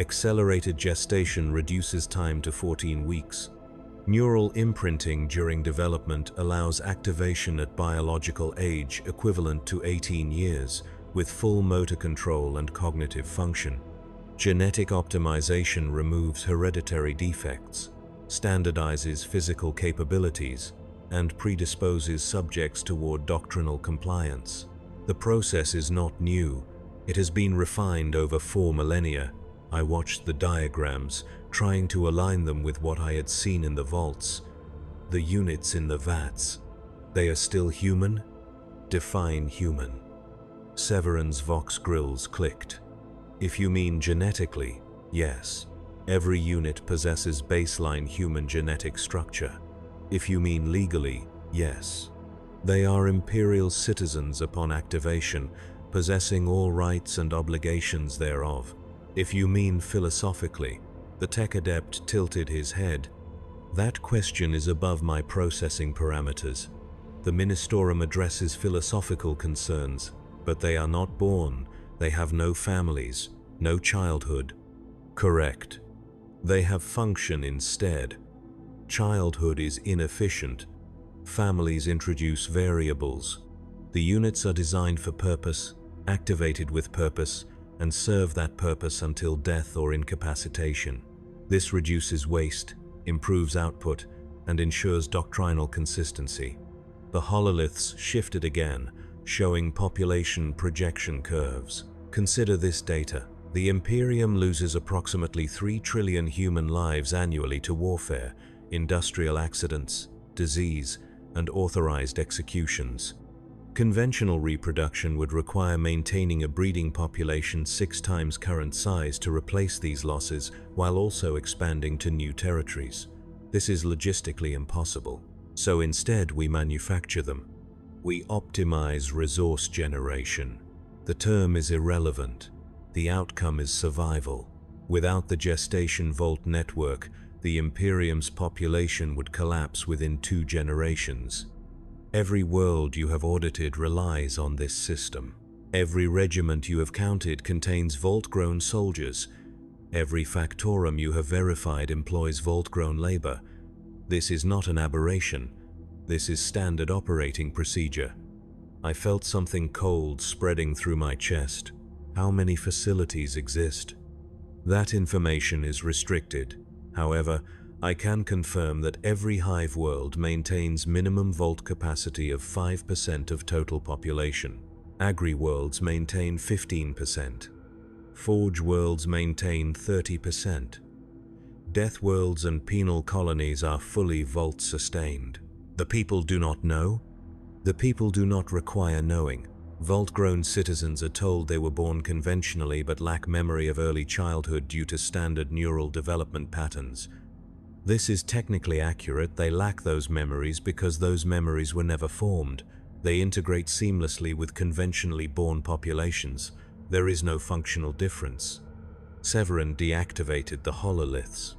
Accelerated gestation reduces time to 14 weeks. Neural imprinting during development allows activation at biological age equivalent to 18 years, with full motor control and cognitive function. Genetic optimization removes hereditary defects, standardizes physical capabilities, and predisposes subjects toward doctrinal compliance. The process is not new. It has been refined over 4 millennia. I watched the diagrams, trying to align them with what I had seen in the vaults. The units in the vats. They are still human? Define human. Severin's Vox grills clicked. If you mean genetically, yes. Every unit possesses baseline human genetic structure. If you mean legally, yes. They are Imperial citizens upon activation, possessing all rights and obligations thereof. If you mean philosophically, the tech adept tilted his head. That question is above my processing parameters. The Ministorum addresses philosophical concerns, but they are not born. They have no families, no childhood. Correct. They have function instead. Childhood is inefficient. Families introduce variables. The units are designed for purpose, activated with purpose, and serve that purpose until death or incapacitation. This reduces waste, improves output, and ensures doctrinal consistency. The hololiths shifted again, showing population projection curves. Consider this data. The Imperium loses approximately 3 trillion human lives annually to warfare, industrial accidents, disease, and authorized executions. Conventional reproduction would require maintaining a breeding population 6 times current size to replace these losses while also expanding to new territories. This is logistically impossible. So instead, we manufacture them. We optimize resource generation. The term is irrelevant. The outcome is survival. Without the gestation vault network, the Imperium's population would collapse within 2 generations. Every world you have audited relies on this system. Every regiment you have counted contains vault-grown soldiers. Every factorum you have verified employs vault-grown labor. This is not an aberration. This is standard operating procedure. I felt something cold spreading through my chest. How many facilities exist? That information is restricted. However, I can confirm that every hive world maintains minimum vault capacity of 5% of total population. Agri-worlds maintain 15%. Forge worlds maintain 30%. Death worlds and penal colonies are fully vault-sustained. The people do not know? The people do not require knowing. Vault-grown citizens are told they were born conventionally but lack memory of early childhood due to standard neural development patterns. This is technically accurate. They lack those memories because those memories were never formed. They integrate seamlessly with conventionally born populations. There is no functional difference. Severin deactivated the hololiths.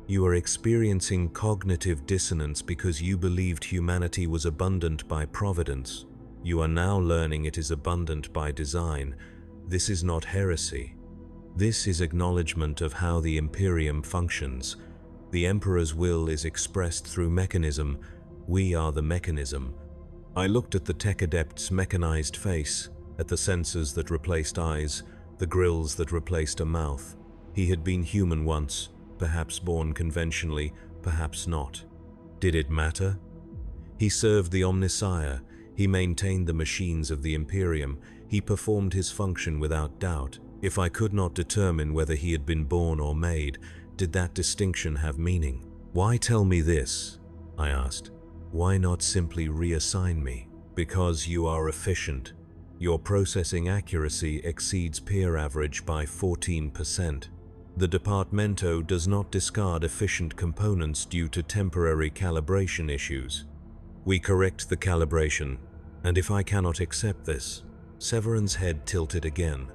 You are experiencing cognitive dissonance because you believed humanity was abundant by providence. You are now learning it is abundant by design. This is not heresy. This is acknowledgement of how the Imperium functions. The Emperor's will is expressed through mechanism. We are the mechanism. I looked at the tech adept's mechanized face, at the sensors that replaced eyes, the grills that replaced a mouth. He had been human once, perhaps born conventionally, perhaps not. Did it matter? He served the Omnissiah. He maintained the machines of the Imperium. He performed his function without doubt. If I could not determine whether he had been born or made, did that distinction have meaning? Why tell me this? I asked. Why not simply reassign me? Because you are efficient. Your processing accuracy exceeds peer average by 14%. The Departamento does not discard efficient components due to temporary calibration issues. We correct the calibration, and if I cannot accept this, Severin's head tilted again,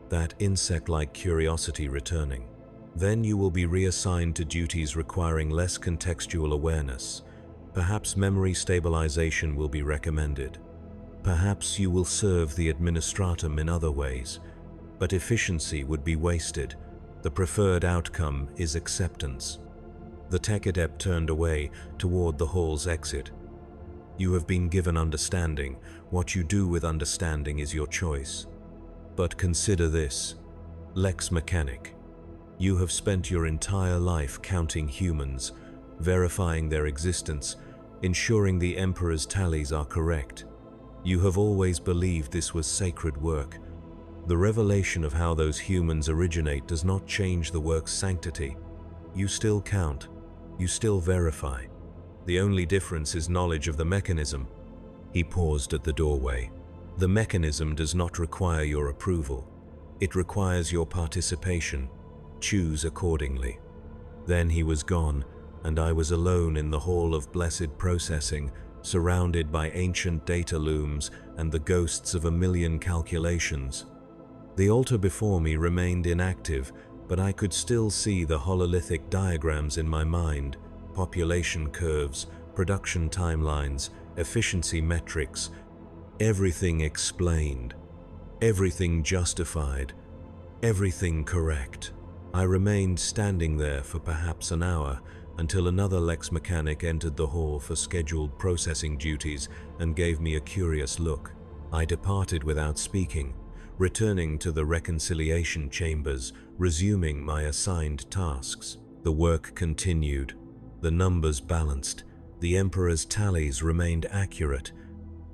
that insect-like curiosity returning. Then you will be reassigned to duties requiring less contextual awareness. Perhaps memory stabilization will be recommended. Perhaps you will serve the administratum in other ways, but efficiency would be wasted. The preferred outcome is acceptance. The tech adept turned away toward the hall's exit. You have been given understanding. What you do with understanding is your choice. But consider this. Lex Mechanic. You have spent your entire life counting humans, verifying their existence, ensuring the Emperor's tallies are correct. You have always believed this was sacred work. The revelation of how those humans originate does not change the work's sanctity. You still count. You still verify. The only difference is knowledge of the mechanism. He paused at the doorway. The mechanism does not require your approval. It requires your participation. Choose accordingly. Then he was gone, and I was alone in the hall of blessed processing, surrounded by ancient data looms and the ghosts of a million calculations. The altar before me remained inactive, but I could still see the hololithic diagrams in my mind, population curves, production timelines, efficiency metrics, everything explained, everything justified, everything correct. I remained standing there for perhaps an hour until another Lex mechanic entered the hall for scheduled processing duties and gave me a curious look. I departed without speaking, returning to the reconciliation chambers, resuming my assigned tasks. The work continued. The numbers balanced. The Emperor's tallies remained accurate.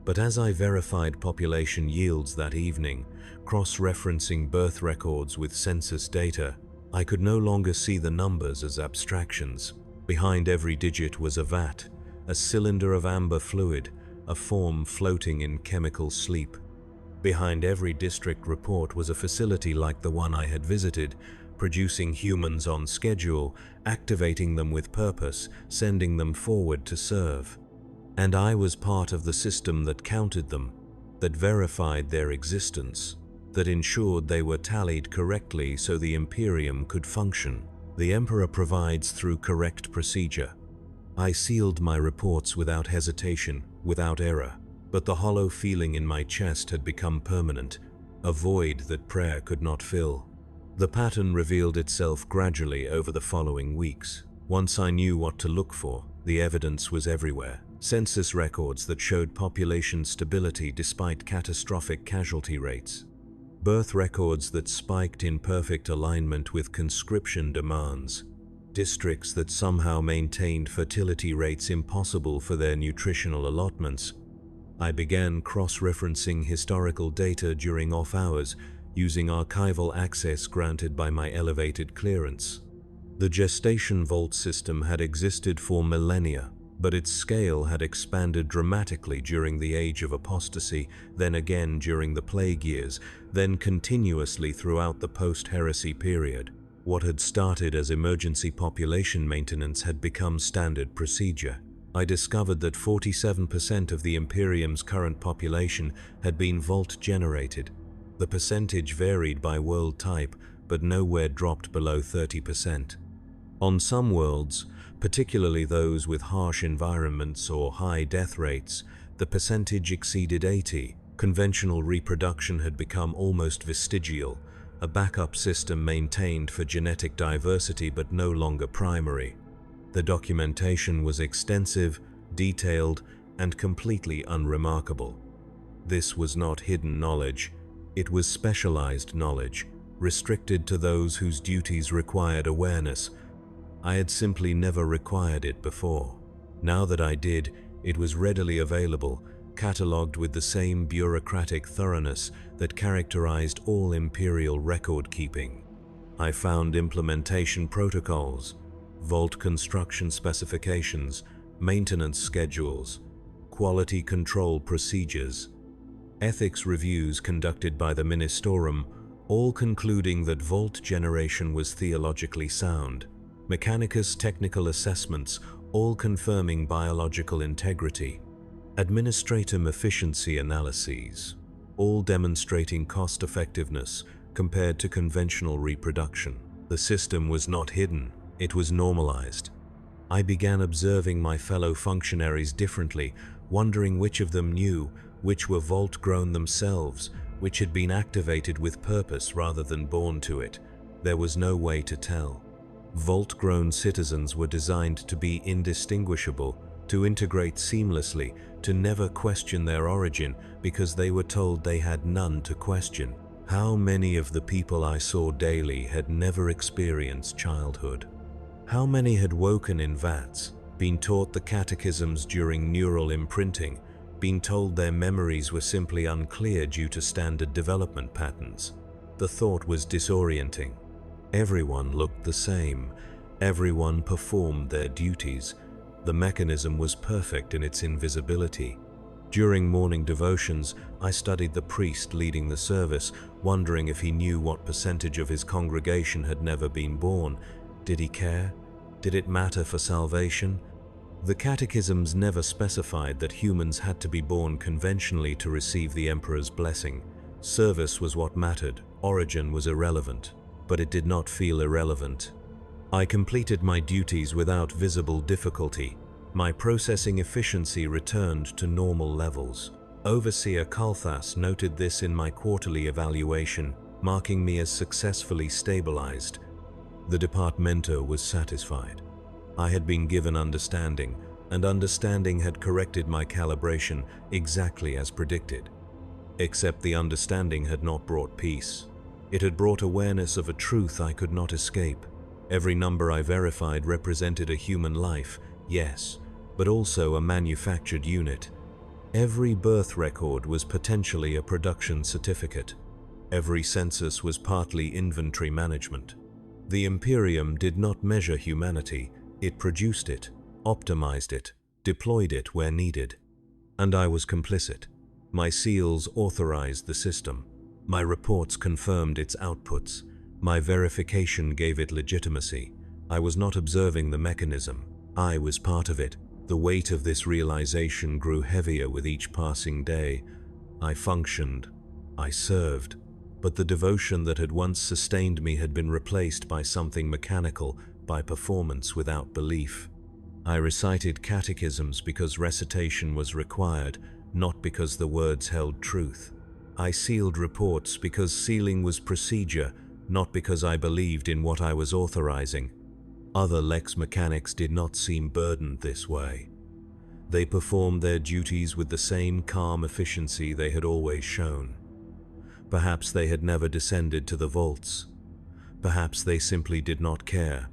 But as I verified population yields that evening, cross-referencing birth records with census data, I could no longer see the numbers as abstractions. Behind every digit was a vat, a cylinder of amber fluid, a form floating in chemical sleep. Behind every district report was a facility like the one I had visited, producing humans on schedule, activating them with purpose, sending them forward to serve. And I was part of the system that counted them, that verified their existence, that ensured they were tallied correctly so the Imperium could function. The Emperor provides through correct procedure. I sealed my reports without hesitation, without error, but the hollow feeling in my chest had become permanent, a void that prayer could not fill. The pattern revealed itself gradually over the following weeks. Once I knew what to look for, the evidence was everywhere. Census records that showed population stability despite catastrophic casualty rates. Birth records that spiked in perfect alignment with conscription demands. Districts that somehow maintained fertility rates impossible for their nutritional allotments. I began cross-referencing historical data during off-hours, using archival access granted by my elevated clearance. The gestation vault system had existed for millennia, but its scale had expanded dramatically during the Age of Apostasy, then again during the Plague Years, then continuously throughout the post-heresy period. What had started as emergency population maintenance had become standard procedure. I discovered that 47% of the Imperium's current population had been vault-generated. The percentage varied by world type, but nowhere dropped below 30%. On some worlds, particularly those with harsh environments or high death rates, the percentage exceeded 80. Conventional reproduction had become almost vestigial, a backup system maintained for genetic diversity but no longer primary. The documentation was extensive, detailed, and completely unremarkable. This was not hidden knowledge, it was specialized knowledge, restricted to those whose duties required awareness. I had simply never required it before. Now that I did, it was readily available, catalogued with the same bureaucratic thoroughness that characterized all imperial record-keeping. I found implementation protocols, vault construction specifications, maintenance schedules, quality control procedures, ethics reviews conducted by the Ministorum, all concluding that vault generation was theologically sound. Mechanicus technical assessments, all confirming biological integrity. Administratum efficiency analyses, all demonstrating cost-effectiveness compared to conventional reproduction. The system was not hidden, it was normalized. I began observing my fellow functionaries differently, wondering which of them knew, which were vault-grown themselves, which had been activated with purpose rather than born to it. There was no way to tell. Vault-grown citizens were designed to be indistinguishable, to integrate seamlessly, to never question their origin because they were told they had none to question. How many of the people I saw daily had never experienced childhood? How many had woken in vats, been taught the catechisms during neural imprinting, been told their memories were simply unclear due to standard development patterns? The thought was disorienting. Everyone looked the same. Everyone performed their duties. The mechanism was perfect in its invisibility. During morning devotions, I studied the priest leading the service, wondering if he knew what percentage of his congregation had never been born. Did he care? Did it matter for salvation? The catechisms never specified that humans had to be born conventionally to receive the emperor's blessing. Service was what mattered. Origin was irrelevant. But it did not feel irrelevant. I completed my duties without visible difficulty. My processing efficiency returned to normal levels. Overseer Kalthas noted this in my quarterly evaluation, marking me as successfully stabilized. The departmento was satisfied. I had been given understanding, and understanding had corrected my calibration exactly as predicted. Except the understanding had not brought peace. It had brought awareness of a truth I could not escape. Every number I verified represented a human life, yes, but also a manufactured unit. Every birth record was potentially a production certificate. Every census was partly inventory management. The Imperium did not measure humanity, it produced it, optimized it, deployed it where needed. And I was complicit. My seals authorized the system. My reports confirmed its outputs. My verification gave it legitimacy. I was not observing the mechanism. I was part of it. The weight of this realization grew heavier with each passing day. I functioned. I served. But the devotion that had once sustained me had been replaced by something mechanical, by performance without belief. I recited catechisms because recitation was required, not because the words held truth. I sealed reports because sealing was procedure, not because I believed in what I was authorizing. Other lex mechanics did not seem burdened this way. They performed their duties with the same calm efficiency they had always shown. Perhaps they had never descended to the vaults. Perhaps they simply did not care.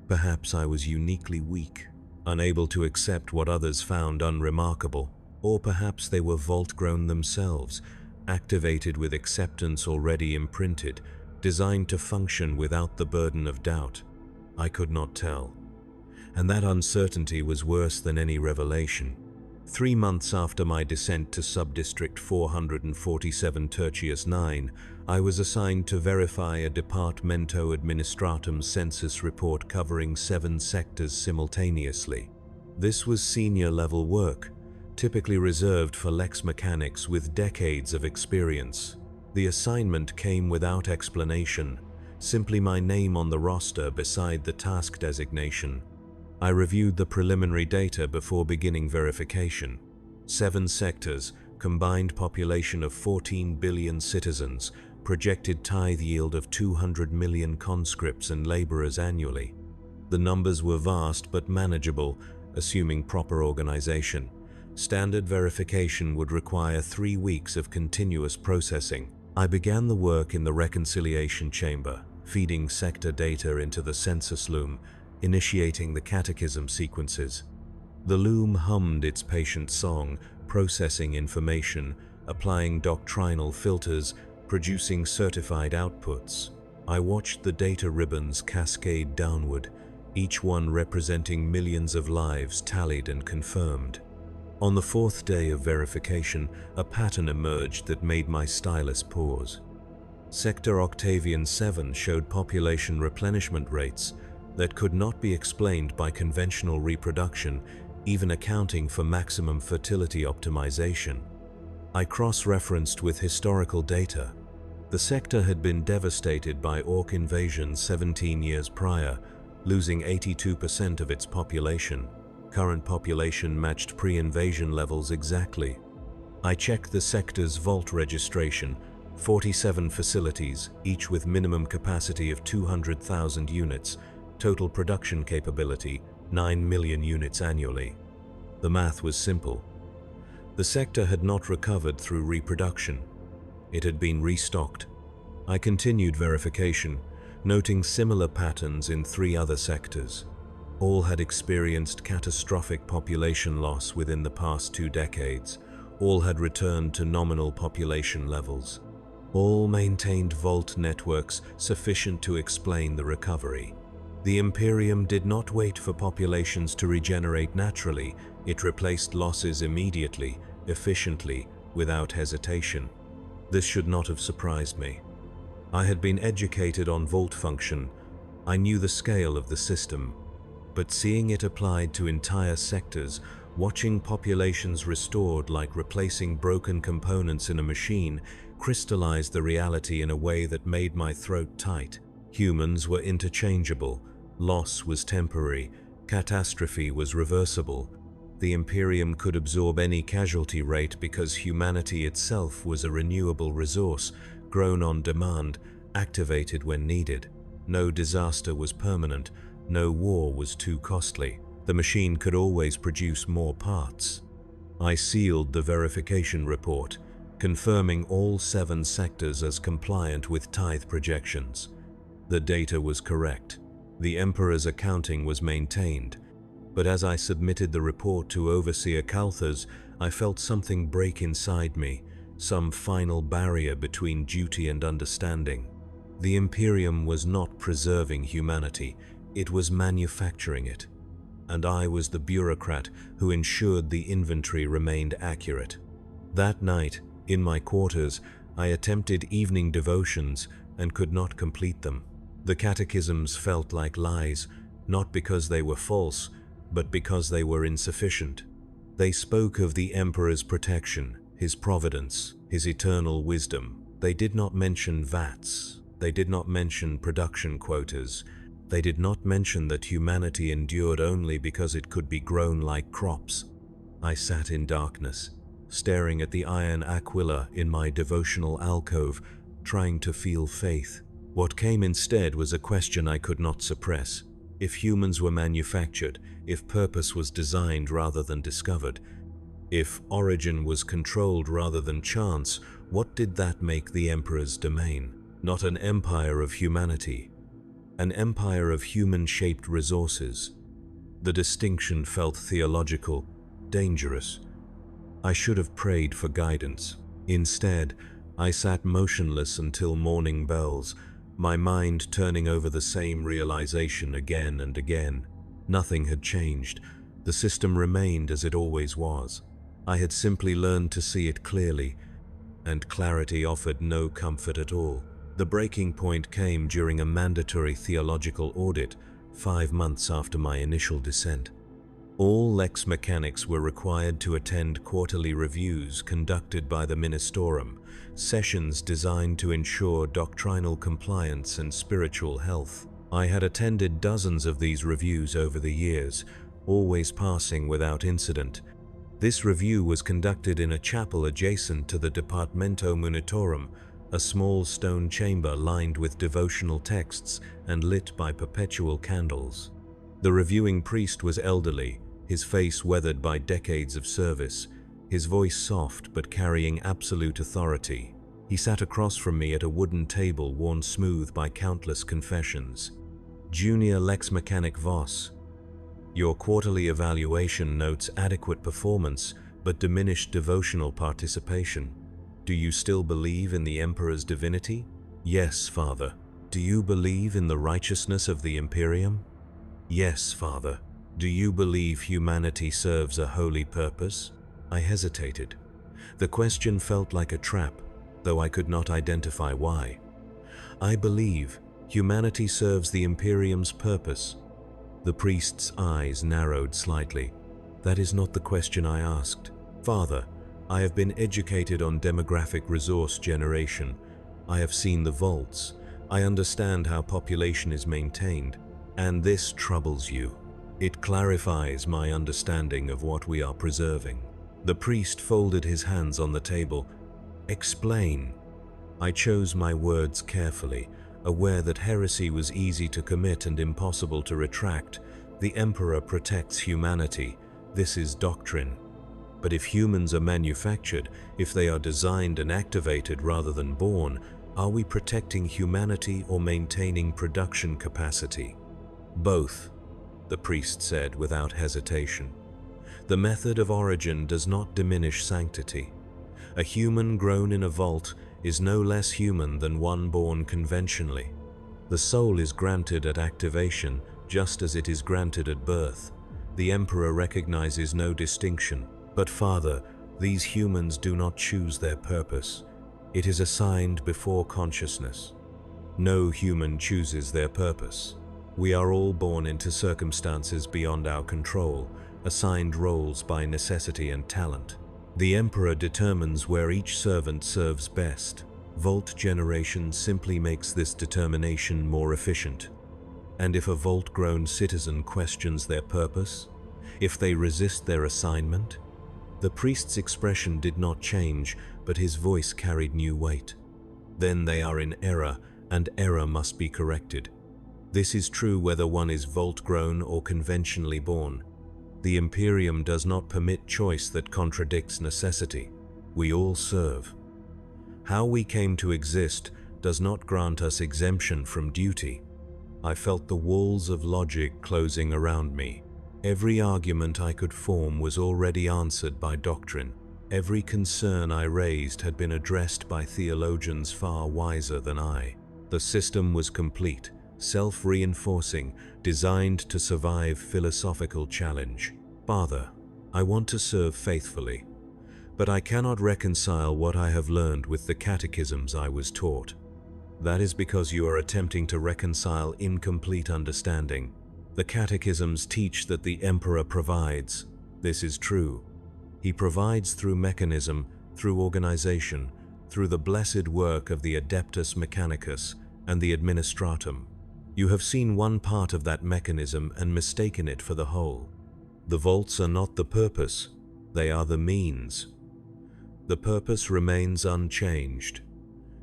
Perhaps I was uniquely weak, unable to accept what others found unremarkable, or perhaps they were vault-grown themselves, activated with acceptance already imprinted, designed to function without the burden of doubt. I could not tell. And that uncertainty was worse than any revelation. 3 months after my descent to Subdistrict 447 Tertius 9, I was assigned to verify a Departamento Administratum census report covering 7 sectors simultaneously. This was senior-level work, typically reserved for lex mechanics with decades of experience. The assignment came without explanation, simply my name on the roster beside the task designation. I reviewed the preliminary data before beginning verification. 7 sectors, combined population of 14 billion citizens, projected tithe yield of 200 million conscripts and laborers annually. The numbers were vast but manageable, assuming proper organization. Standard verification would require 3 weeks of continuous processing. I began the work in the reconciliation chamber, feeding sector data into the census loom, initiating the catechism sequences. The loom hummed its patient song, processing information, applying doctrinal filters, producing certified outputs. I watched the data ribbons cascade downward, each one representing millions of lives tallied and confirmed. On the 4th day of verification, a pattern emerged that made my stylus pause. Sector Octavian 7 showed population replenishment rates that could not be explained by conventional reproduction, even accounting for maximum fertility optimization. I cross-referenced with historical data. The sector had been devastated by orc invasion 17 years prior, losing 82% of its population. Current population matched pre-invasion levels exactly. I checked the sector's vault registration, 47 facilities, each with minimum capacity of 200,000 units, total production capability 9 million units annually. The math was simple. The sector had not recovered through reproduction. It had been restocked. I continued verification, noting similar patterns in 3 other sectors. All had experienced catastrophic population loss within the past 2 decades. All had returned to nominal population levels. All maintained vault networks sufficient to explain the recovery. The Imperium did not wait for populations to regenerate naturally. It replaced losses immediately, efficiently, without hesitation. This should not have surprised me. I had been educated on vault function. I knew the scale of the system. But seeing it applied to entire sectors, watching populations restored like replacing broken components in a machine, crystallized the reality in a way that made my throat tight. Humans were interchangeable. Loss was temporary. Catastrophe was reversible. The Imperium could absorb any casualty rate because humanity itself was a renewable resource, grown on demand, activated when needed. No disaster was permanent. No war was too costly. The machine could always produce more parts. I sealed the verification report, confirming all 7 sectors as compliant with tithe projections. The data was correct. The Emperor's accounting was maintained. But as I submitted the report to Overseer Calthas, I felt something break inside me, some final barrier between duty and understanding. The Imperium was not preserving humanity, it was manufacturing it. And I was the bureaucrat who ensured the inventory remained accurate. That night, in my quarters, I attempted evening devotions and could not complete them. The catechisms felt like lies, not because they were false, but because they were insufficient. They spoke of the Emperor's protection, his providence, his eternal wisdom. They did not mention VATs. They did not mention production quotas. They did not mention that humanity endured only because it could be grown like crops. I sat in darkness, staring at the iron aquila in my devotional alcove, trying to feel faith. What came instead was a question I could not suppress. If humans were manufactured, if purpose was designed rather than discovered, if origin was controlled rather than chance, what did that make the Emperor's domain? Not an empire of humanity, an empire of human-shaped resources. The distinction felt theological, dangerous. I should have prayed for guidance. Instead, I sat motionless until morning bells, my mind turning over the same realization again and again. Nothing had changed. The system remained as it always was. I had simply learned to see it clearly, and clarity offered no comfort at all. The breaking point came during a mandatory theological audit 5 months after my initial descent. All Lex mechanics were required to attend quarterly reviews conducted by the Ministorum, sessions designed to ensure doctrinal compliance and spiritual health. I had attended dozens of these reviews over the years, always passing without incident. This review was conducted in a chapel adjacent to the Departamento Munitorum, a small stone chamber lined with devotional texts and lit by perpetual candles. The reviewing priest was elderly, his face weathered by decades of service, his voice soft but carrying absolute authority. He sat across from me at a wooden table worn smooth by countless confessions. Junior Lex Mechanic Voss, your quarterly evaluation notes adequate performance but diminished devotional participation. Do you still believe in the Emperor's divinity? Yes, Father. Do you believe in the righteousness of the Imperium? Yes, Father. Do you believe humanity serves a holy purpose? I hesitated. The question felt like a trap, though I could not identify why. I believe humanity serves the Imperium's purpose. The priest's eyes narrowed slightly. That is not the question I asked. Father, I have been educated on demographic resource generation. I have seen the vaults. I understand how population is maintained. And this troubles you. It clarifies my understanding of what we are preserving. The priest folded his hands on the table. Explain. I chose my words carefully, aware that heresy was easy to commit and impossible to retract. The Emperor protects humanity. This is doctrine. But if humans are manufactured, if they are designed and activated rather than born, are we protecting humanity or maintaining production capacity? Both, the priest said without hesitation. The method of origin does not diminish sanctity. A human grown in a vault is no less human than one born conventionally. The soul is granted at activation, just as it is granted at birth. The Emperor recognizes no distinction. But Father, these humans do not choose their purpose. It is assigned before consciousness. No human chooses their purpose. We are all born into circumstances beyond our control, assigned roles by necessity and talent. The Emperor determines where each servant serves best. Vault generation simply makes this determination more efficient. And if a vault-grown citizen questions their purpose, if they resist their assignment, the priest's expression did not change, but his voice carried new weight. Then they are in error, and error must be corrected. This is true whether one is vault-grown or conventionally born. The Imperium does not permit choice that contradicts necessity. We all serve. How we came to exist does not grant us exemption from duty. I felt the walls of logic closing around me. Every argument I could form was already answered by doctrine. Every concern I raised had been addressed by theologians far wiser than I. The system was complete, self-reinforcing, designed to survive philosophical challenge. Father, I want to serve faithfully, but I cannot reconcile what I have learned with the catechisms I was taught. That is because you are attempting to reconcile incomplete understanding. The catechisms teach that the Emperor provides. This is true. He provides through mechanism, through organization, through the blessed work of the Adeptus Mechanicus and the Administratum. You have seen one part of that mechanism and mistaken it for the whole. The vaults are not the purpose, they are the means. The purpose remains unchanged.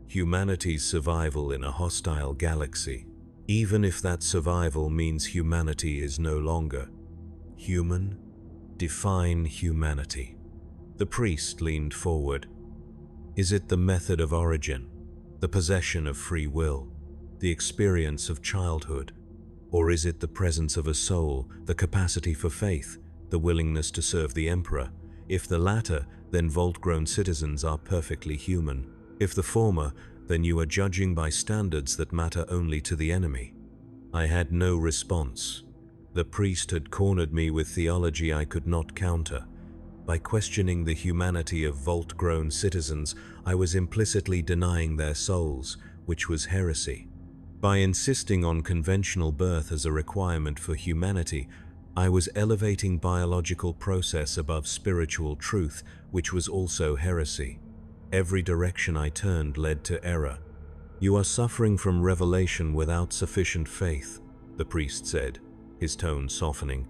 Humanity's survival in a hostile galaxy. Even if that survival means humanity is no longer human, define humanity. The priest leaned forward. Is it the method of origin, the possession of free will, the experience of childhood, or is it the presence of a soul, the capacity for faith, the willingness to serve the Emperor? If the latter, then vault-grown citizens are perfectly human. If the former, then you are judging by standards that matter only to the enemy. I had no response. The priest had cornered me with theology I could not counter. By questioning the humanity of vault-grown citizens, I was implicitly denying their souls, which was heresy. By insisting on conventional birth as a requirement for humanity, I was elevating biological process above spiritual truth, which was also heresy. Every direction I turned led to error. You are suffering from revelation without sufficient faith, the priest said, his tone softening.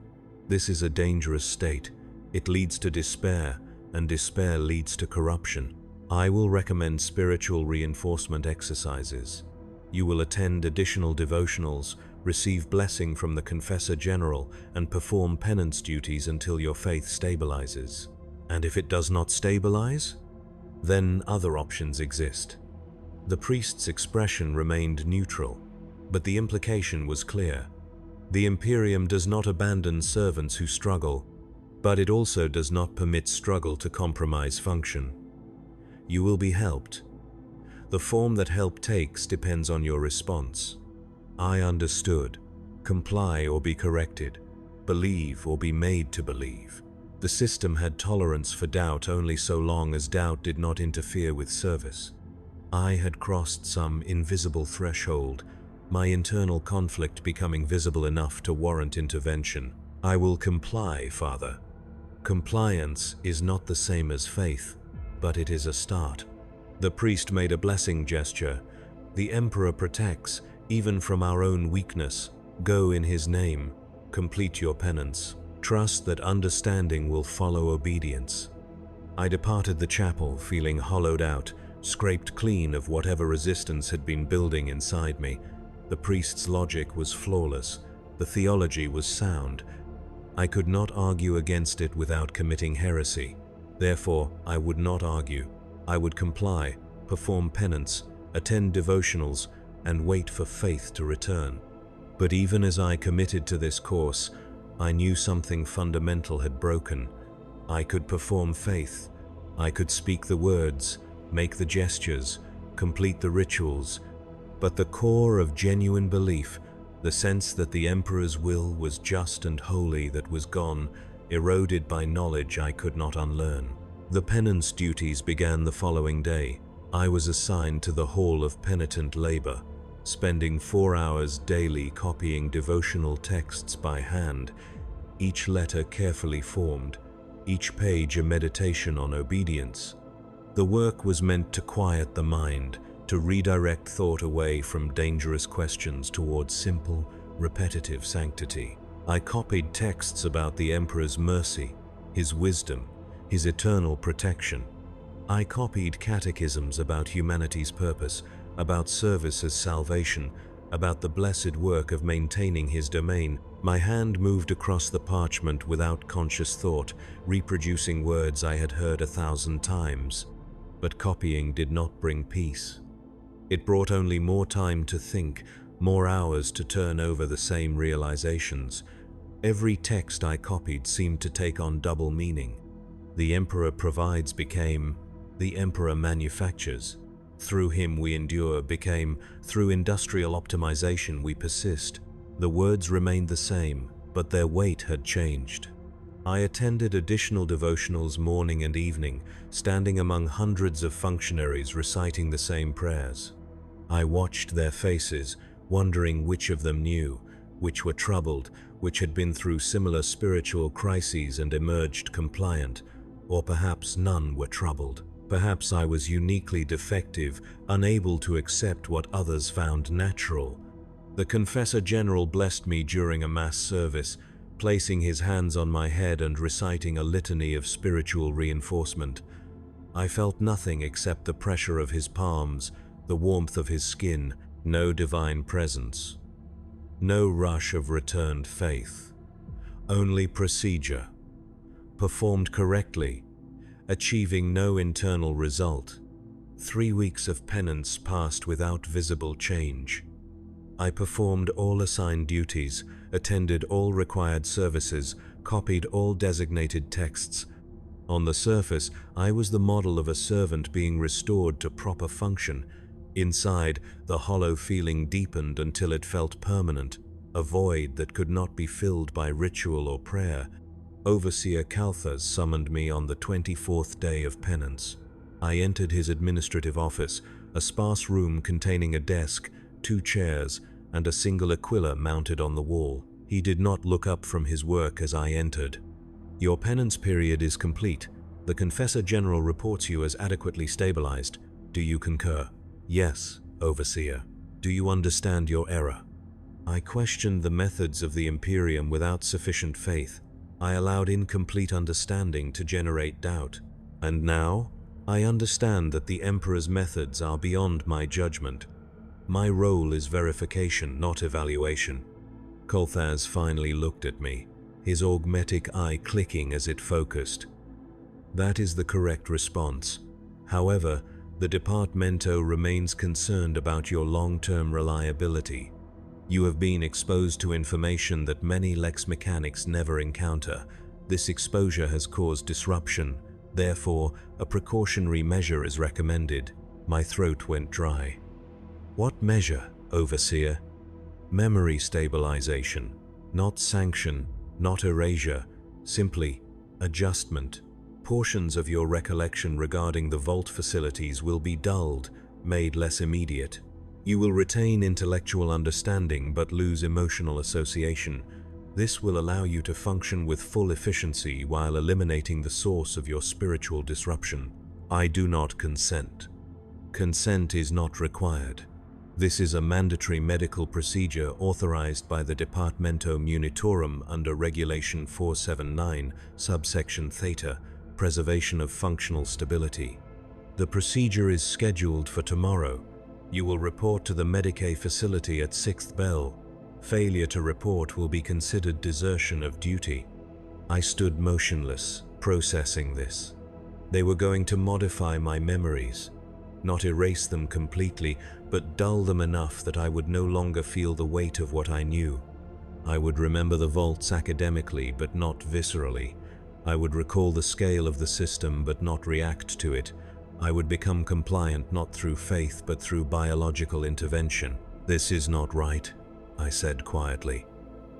This is a dangerous state. It leads to despair, and despair leads to corruption. I will recommend spiritual reinforcement exercises. You will attend additional devotionals, receive blessing from the Confessor General, and perform penance duties until your faith stabilizes. And if it does not stabilize, then other options exist. The priest's expression remained neutral, but the implication was clear. The Imperium does not abandon servants who struggle, but it also does not permit struggle to compromise function. You will be helped. The form that help takes depends on your response. I understood. Comply or be corrected. Believe or be made to believe. The system had tolerance for doubt only so long as doubt did not interfere with service. I had crossed some invisible threshold, my internal conflict becoming visible enough to warrant intervention. I will comply, Father. Compliance is not the same as faith, but it is a start. The priest made a blessing gesture. The Emperor protects, even from our own weakness. Go in his name. Complete your penance. Trust that understanding will follow obedience. I departed the chapel feeling hollowed out, scraped clean of whatever resistance had been building inside me. The priest's logic was flawless. The theology was sound. I could not argue against it without committing heresy. Therefore, I would not argue. I would comply, perform penance, attend devotionals, and wait for faith to return. But even as I committed to this course, I knew something fundamental had broken. I could perform faith. I could speak the words, make the gestures, complete the rituals, but the core of genuine belief, the sense that the Emperor's will was just and holy, that was gone, eroded by knowledge I could not unlearn. The penance duties began the following day. I was assigned to the Hall of Penitent Labor, spending 4 hours daily copying devotional texts by hand, each letter carefully formed, each page a meditation on obedience. The work was meant to quiet the mind, to redirect thought away from dangerous questions towards simple, repetitive sanctity. I copied texts about the Emperor's mercy, his wisdom, his eternal protection. I copied catechisms about humanity's purpose, about service as salvation, about the blessed work of maintaining his domain. My hand moved across the parchment without conscious thought, reproducing words I had heard 1,000 times. But copying did not bring peace. It brought only more time to think, more hours to turn over the same realizations. Every text I copied seemed to take on double meaning. The Emperor provides became, the Emperor manufactures. Through him we endure became, through industrial optimization we persist. The words remained the same, but their weight had changed. I attended additional devotionals morning and evening, standing among hundreds of functionaries reciting the same prayers. I watched their faces, wondering which of them knew, which were troubled, which had been through similar spiritual crises and emerged compliant, or perhaps none were troubled. Perhaps I was uniquely defective, unable to accept what others found natural. The Confessor General blessed me during a mass service, placing his hands on my head and reciting a litany of spiritual reinforcement. I felt nothing except the pressure of his palms, the warmth of his skin, no divine presence. No rush of returned faith. Only procedure. Performed correctly, achieving no internal result. 3 weeks of penance passed without visible change. I performed all assigned duties, attended all required services, copied all designated texts. On the surface, I was the model of a servant being restored to proper function. Inside, the hollow feeling deepened until it felt permanent, a void that could not be filled by ritual or prayer. Overseer Calthas summoned me on the 24th day of penance. I entered his administrative office, a sparse room containing a desk, 2 chairs, and a single aquila mounted on the wall. He did not look up from his work as I entered. "Your penance period is complete. The Confessor General reports you as adequately stabilized. Do you concur?" "Yes, Overseer." "Do you understand your error?" I questioned the methods of the Imperium without sufficient faith. I allowed incomplete understanding to generate doubt. And now, I understand that the Emperor's methods are beyond my judgment. My role is verification, not evaluation. Calthas finally looked at me, his augmetic eye clicking as it focused. "That is the correct response. However, the Departamento remains concerned about your long-term reliability. You have been exposed to information that many lex mechanics never encounter. This exposure has caused disruption. Therefore, a precautionary measure is recommended." My throat went dry. "What measure, Overseer?" "Memory stabilization. Not sanction, not erasure. Simply adjustment. Portions of your recollection regarding the vault facilities will be dulled, made less immediate. You will retain intellectual understanding but lose emotional association. This will allow you to function with full efficiency while eliminating the source of your spiritual disruption. I do not consent. Consent is not required. This is a mandatory medical procedure authorized by the Departamento Munitorum under Regulation 479, subsection Theta, preservation of functional stability. The procedure is scheduled for tomorrow. You will report to the Medicae facility at 6th bell. Failure to report will be considered desertion of duty. I stood motionless, processing this. They were going to modify my memories, not erase them completely, but dull them enough that I would no longer feel the weight of what I knew. I would remember the vaults academically, but not viscerally. I would recall the scale of the system, but not react to it. I would become compliant not through faith, but through biological intervention. This is not right, I said quietly.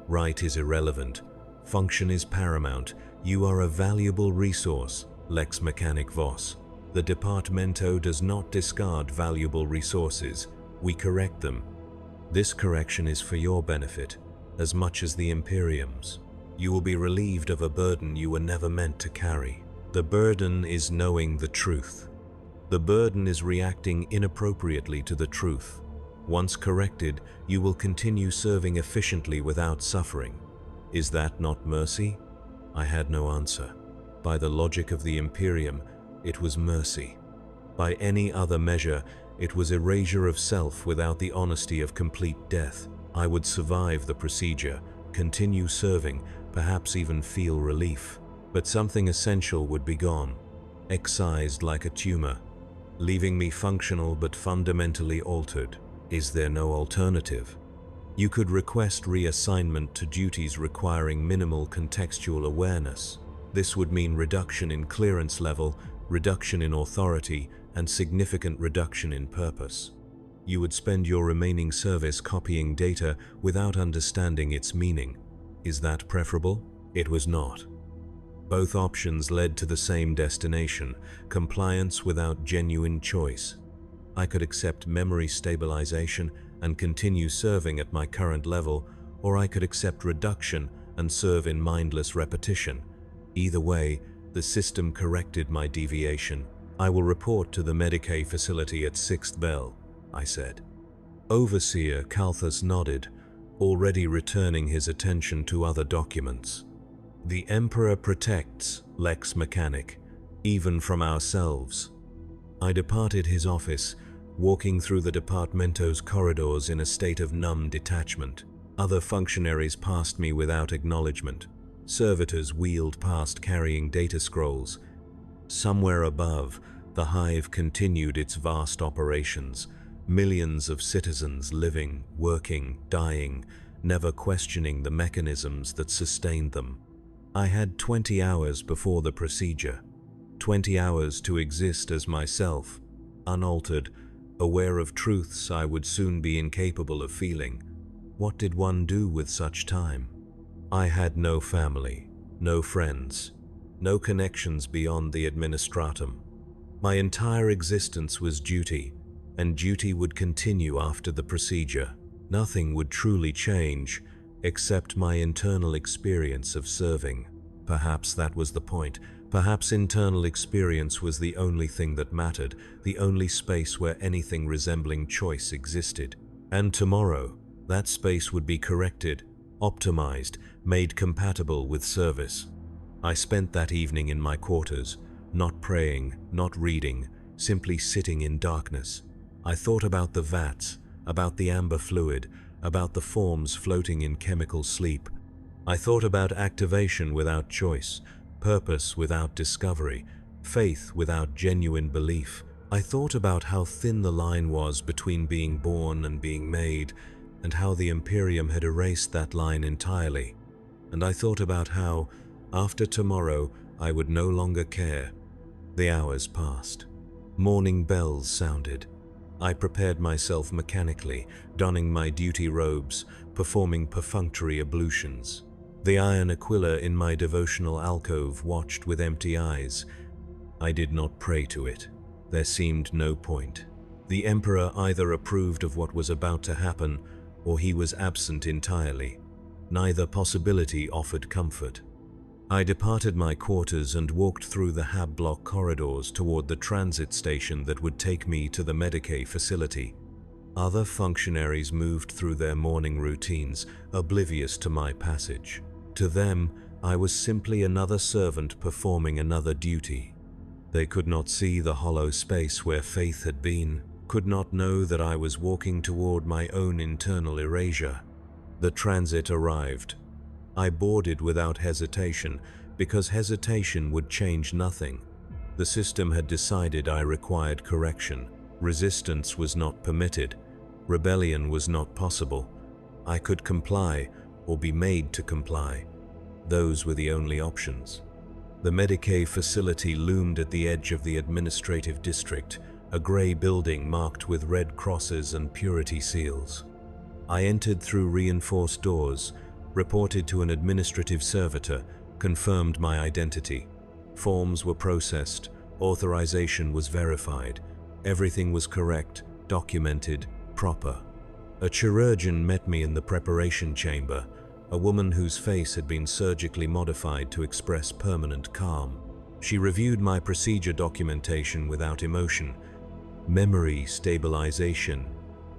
Right is irrelevant. Function is paramount. You are a valuable resource, lex mechanic vos. The Departamento does not discard valuable resources. We correct them. This correction is for your benefit, as much as the Imperium's. You will be relieved of a burden you were never meant to carry. The burden is knowing the truth. The burden is reacting inappropriately to the truth. Once corrected, you will continue serving efficiently without suffering. Is that not mercy? I had no answer. By the logic of the Imperium, it was mercy. By any other measure, it was erasure of self without the honesty of complete death. I would survive the procedure, continue serving, perhaps even feel relief. But something essential would be gone, excised like a tumor, leaving me functional but fundamentally altered. Is there no alternative? You could request reassignment to duties requiring minimal contextual awareness. This would mean reduction in clearance level, reduction in authority, and significant reduction in purpose. You would spend your remaining service copying data without understanding its meaning. Is that preferable? It was not. Both options led to the same destination, compliance without genuine choice. I could accept memory stabilization and continue serving at my current level, or I could accept reduction and serve in mindless repetition. Either way, the system corrected my deviation. I will report to the Medicae facility at 6th bell, I said. Overseer Calthus nodded, already returning his attention to other documents. The Emperor protects, lex mechanic, even from ourselves. I departed his office, walking through the Departamento's corridors in a state of numb detachment. Other functionaries passed me without acknowledgement. Servitors wheeled past carrying data scrolls. Somewhere above, the hive continued its vast operations. Millions of citizens living, working, dying, never questioning the mechanisms that sustained them. I had 20 hours before the procedure. 20 hours to exist as myself, unaltered, aware of truths I would soon be incapable of feeling. What did one do with such time? I had no family, no friends, no connections beyond the administratum. My entire existence was duty, and duty would continue after the procedure. Nothing would truly change, except my internal experience of serving. Perhaps that was the point. Perhaps internal experience was the only thing that mattered, the only space where anything resembling choice existed. And tomorrow, that space would be corrected, optimized, made compatible with service. I spent that evening in my quarters, not praying, not reading, simply sitting in darkness. I thought about the vats, about the amber fluid, about the forms floating in chemical sleep. I thought about activation without choice, purpose without discovery, faith without genuine belief. I thought about how thin the line was between being born and being made, and how the Imperium had erased that line entirely. And I thought about how, after tomorrow, I would no longer care. The hours passed. Morning bells sounded. I prepared myself mechanically, donning my duty robes, performing perfunctory ablutions. The iron Aquila in my devotional alcove watched with empty eyes. I did not pray to it. There seemed no point. The Emperor either approved of what was about to happen, or he was absent entirely. Neither possibility offered comfort. I departed my quarters and walked through the Hab block corridors toward the transit station that would take me to the Medicae facility. Other functionaries moved through their morning routines, oblivious to my passage. To them, I was simply another servant performing another duty. They could not see the hollow space where faith had been, could not know that I was walking toward my own internal erasure. The transit arrived. I boarded without hesitation, because hesitation would change nothing. The system had decided I required correction. Resistance was not permitted. Rebellion was not possible. I could comply or be made to comply. Those were the only options. The Medicaid facility loomed at the edge of the administrative district, a gray building marked with red crosses and purity seals. I entered through reinforced doors, reported to an administrative servitor, confirmed my identity. Forms were processed, authorization was verified. Everything was correct, documented, proper. A chirurgeon met me in the preparation chamber, a woman whose face had been surgically modified to express permanent calm. She reviewed my procedure documentation without emotion. Memory stabilization,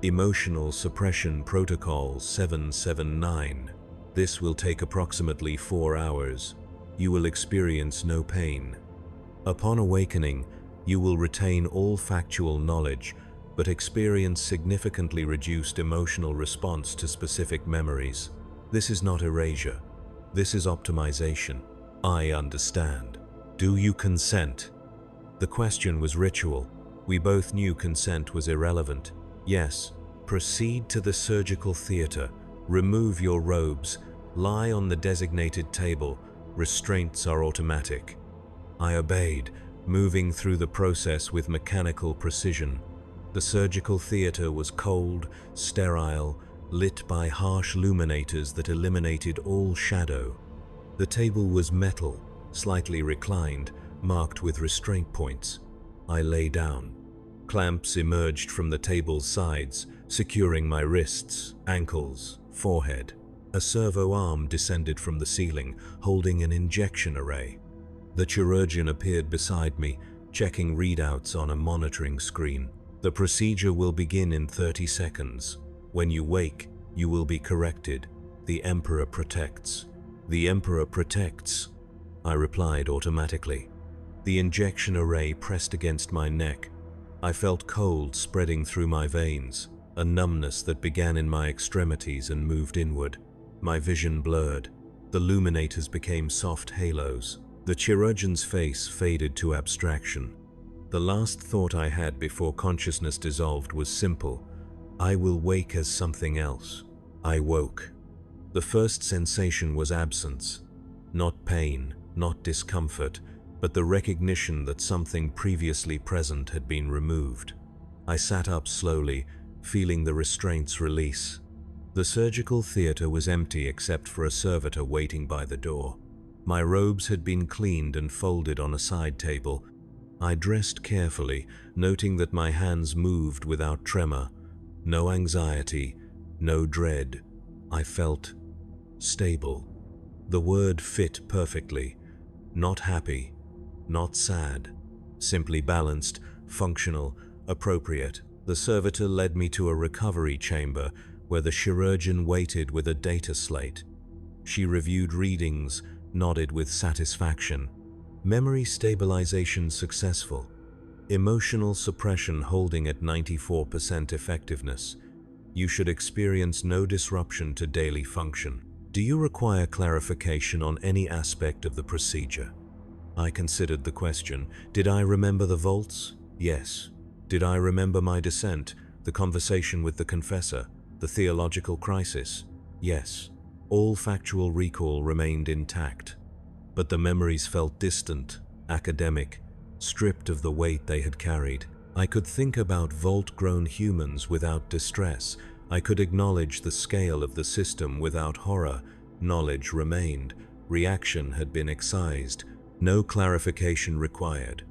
emotional suppression protocol 779. This will take approximately 4 hours. You will experience no pain. Upon awakening, you will retain all factual knowledge, but experience significantly reduced emotional response to specific memories. This is not erasure. This is optimization. I understand. Do you consent? The question was ritual. We both knew consent was irrelevant. Yes. Proceed to the surgical theater. Remove your robes. Lie on the designated table. Restraints are automatic. I obeyed, moving through the process with mechanical precision. The surgical theater was cold, sterile, lit by harsh luminators that eliminated all shadow. The table was metal, slightly reclined, marked with restraint points. I lay down. Clamps emerged from the table's sides, securing my wrists, ankles, forehead. A servo arm descended from the ceiling, holding an injection array. The chirurgeon appeared beside me, checking readouts on a monitoring screen. The procedure will begin in 30 seconds. When you wake, you will be corrected. The Emperor protects. The Emperor protects, I replied automatically. The injection array pressed against my neck. I felt cold spreading through my veins, a numbness that began in my extremities and moved inward. My vision blurred. The luminators became soft halos. The chirurgeon's face faded to abstraction. The last thought I had before consciousness dissolved was simple. I will wake as something else. I woke. The first sensation was absence. Not pain, not discomfort, but the recognition that something previously present had been removed. I sat up slowly, feeling the restraints release. The surgical theater was empty except for a servitor waiting by the door. My robes had been cleaned and folded on a side table. I dressed carefully, noting that my hands moved without tremor. No anxiety, no dread. I felt stable. The word fit perfectly. Not happy, not sad. Simply balanced, functional, appropriate. The servitor led me to a recovery chamber where the chirurgeon waited with a data slate. She reviewed readings, nodded with satisfaction. Memory stabilization successful. Emotional suppression holding at 94% effectiveness. You should experience no disruption to daily function. Do you require clarification on any aspect of the procedure? I considered the question. Did I remember the vaults? Yes. Did I remember my descent, the conversation with the confessor, the theological crisis? Yes. All factual recall remained intact. But the memories felt distant, academic, stripped of the weight they had carried. I could think about vault-grown humans without distress. I could acknowledge the scale of the system without horror. Knowledge remained. Reaction had been excised. No clarification required.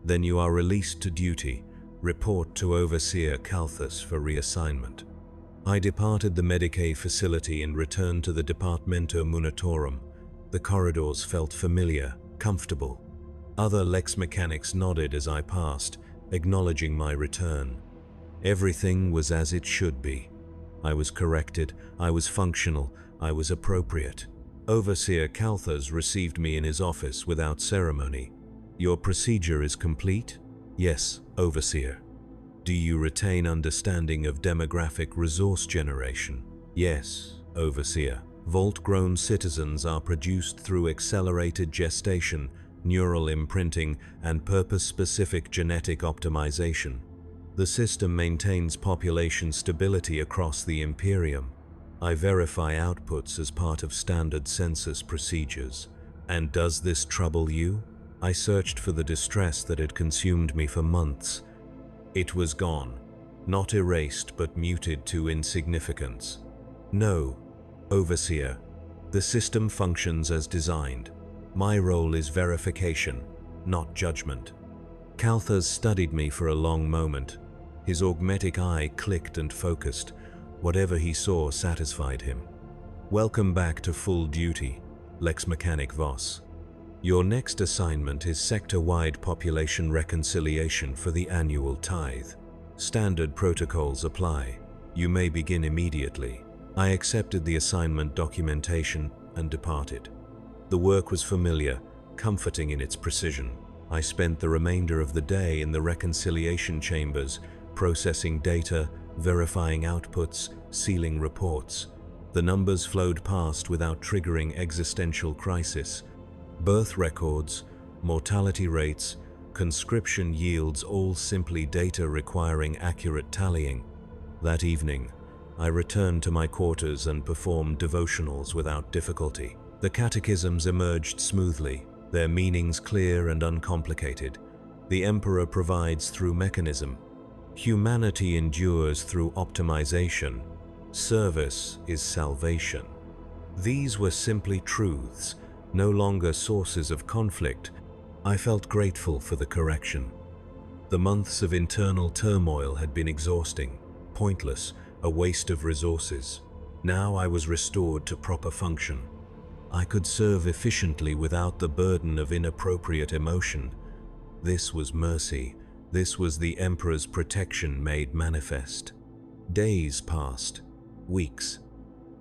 Then you are released to duty. Report to Overseer Calthus for reassignment. I departed the Medicaid facility and returned to the Departamento Munitorum. The corridors felt familiar, comfortable. Other Lex mechanics nodded as I passed, acknowledging my return. Everything was as it should be. I was corrected, I was functional, I was appropriate. Overseer Calthus received me in his office without ceremony. Your procedure is complete? Yes, Overseer. Do you retain understanding of demographic resource generation? Yes, Overseer. Vault-grown citizens are produced through accelerated gestation, neural imprinting, and purpose-specific genetic optimization. The system maintains population stability across the Imperium. I verify outputs as part of standard census procedures. And does this trouble you? I searched for the distress that had consumed me for months. It was gone. Not erased, but muted to insignificance. No, Overseer. The system functions as designed. My role is verification, not judgment. Calthas studied me for a long moment. His augmetic eye clicked and focused. Whatever he saw satisfied him. Welcome back to full duty, Lex Mechanic Voss. Your next assignment is sector-wide population reconciliation for the annual tithe. Standard protocols apply. You may begin immediately. I accepted the assignment documentation and departed. The work was familiar, comforting in its precision. I spent the remainder of the day in the reconciliation chambers, processing data, verifying outputs, sealing reports. The numbers flowed past without triggering existential crisis. Birth records, mortality rates, conscription yields, all simply data requiring accurate tallying. That evening, I returned to my quarters and performed devotionals without difficulty. The catechisms emerged smoothly, their meanings clear and uncomplicated. The Emperor provides through mechanism. Humanity endures through optimization. Service is salvation. These were simply truths, no longer sources of conflict. I felt grateful for the correction. The months of internal turmoil had been exhausting, pointless, a waste of resources. Now I was restored to proper function. I could serve efficiently without the burden of inappropriate emotion. This was mercy. This was the Emperor's protection made manifest. Days passed, weeks.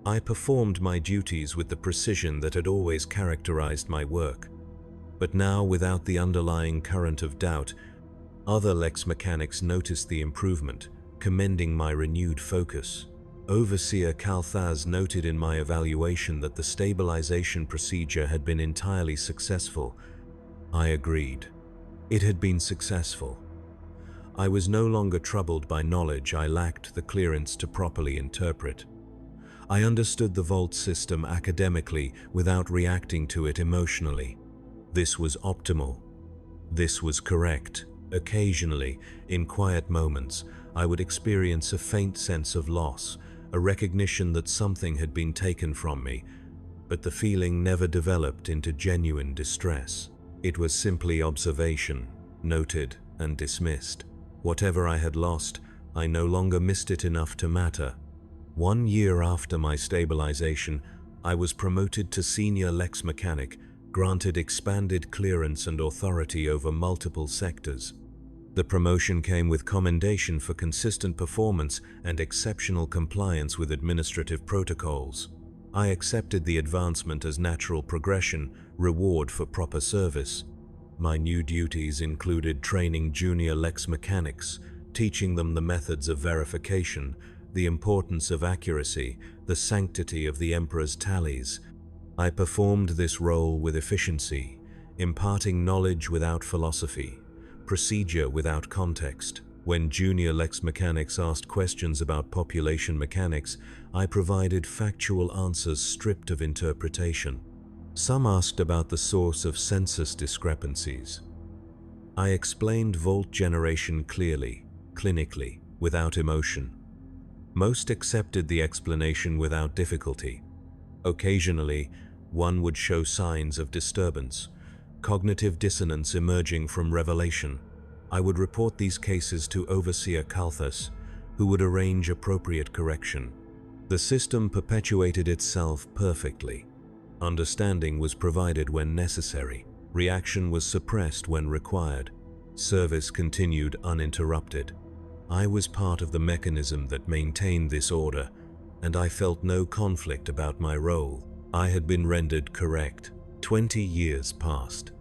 I performed my duties with the precision that had always characterized my work. But now, without the underlying current of doubt, other Lex mechanics noticed the improvement, commending my renewed focus. Overseer Calthas noted in my evaluation that the stabilization procedure had been entirely successful. I agreed. It had been successful. I was no longer troubled by knowledge I lacked the clearance to properly interpret. I understood the vault system academically without reacting to it emotionally. This was optimal. This was correct. Occasionally, in quiet moments, I would experience a faint sense of loss, a recognition that something had been taken from me, but the feeling never developed into genuine distress. It was simply observation, noted and dismissed. Whatever I had lost, I no longer missed it enough to matter. 1 year after my stabilization, I was promoted to Senior Lex Mechanic, granted expanded clearance and authority over multiple sectors. The promotion came with commendation for consistent performance and exceptional compliance with administrative protocols. I accepted the advancement as natural progression, reward for proper service. My new duties included training junior Lex Mechanics, teaching them the methods of verification, the importance of accuracy, the sanctity of the Emperor's tallies. I performed this role with efficiency, imparting knowledge without philosophy, procedure without context. When junior Lex Mechanics asked questions about population mechanics, I provided factual answers stripped of interpretation. Some asked about the source of census discrepancies. I explained vault generation clearly, clinically, without emotion. Most accepted the explanation without difficulty. Occasionally, one would show signs of disturbance, cognitive dissonance emerging from revelation. I would report these cases to Overseer Calthas, who would arrange appropriate correction. The system perpetuated itself perfectly. Understanding was provided when necessary. Reaction was suppressed when required. Service continued uninterrupted. I was part of the mechanism that maintained this order, and I felt no conflict about my role. I had been rendered correct. 20 years passed.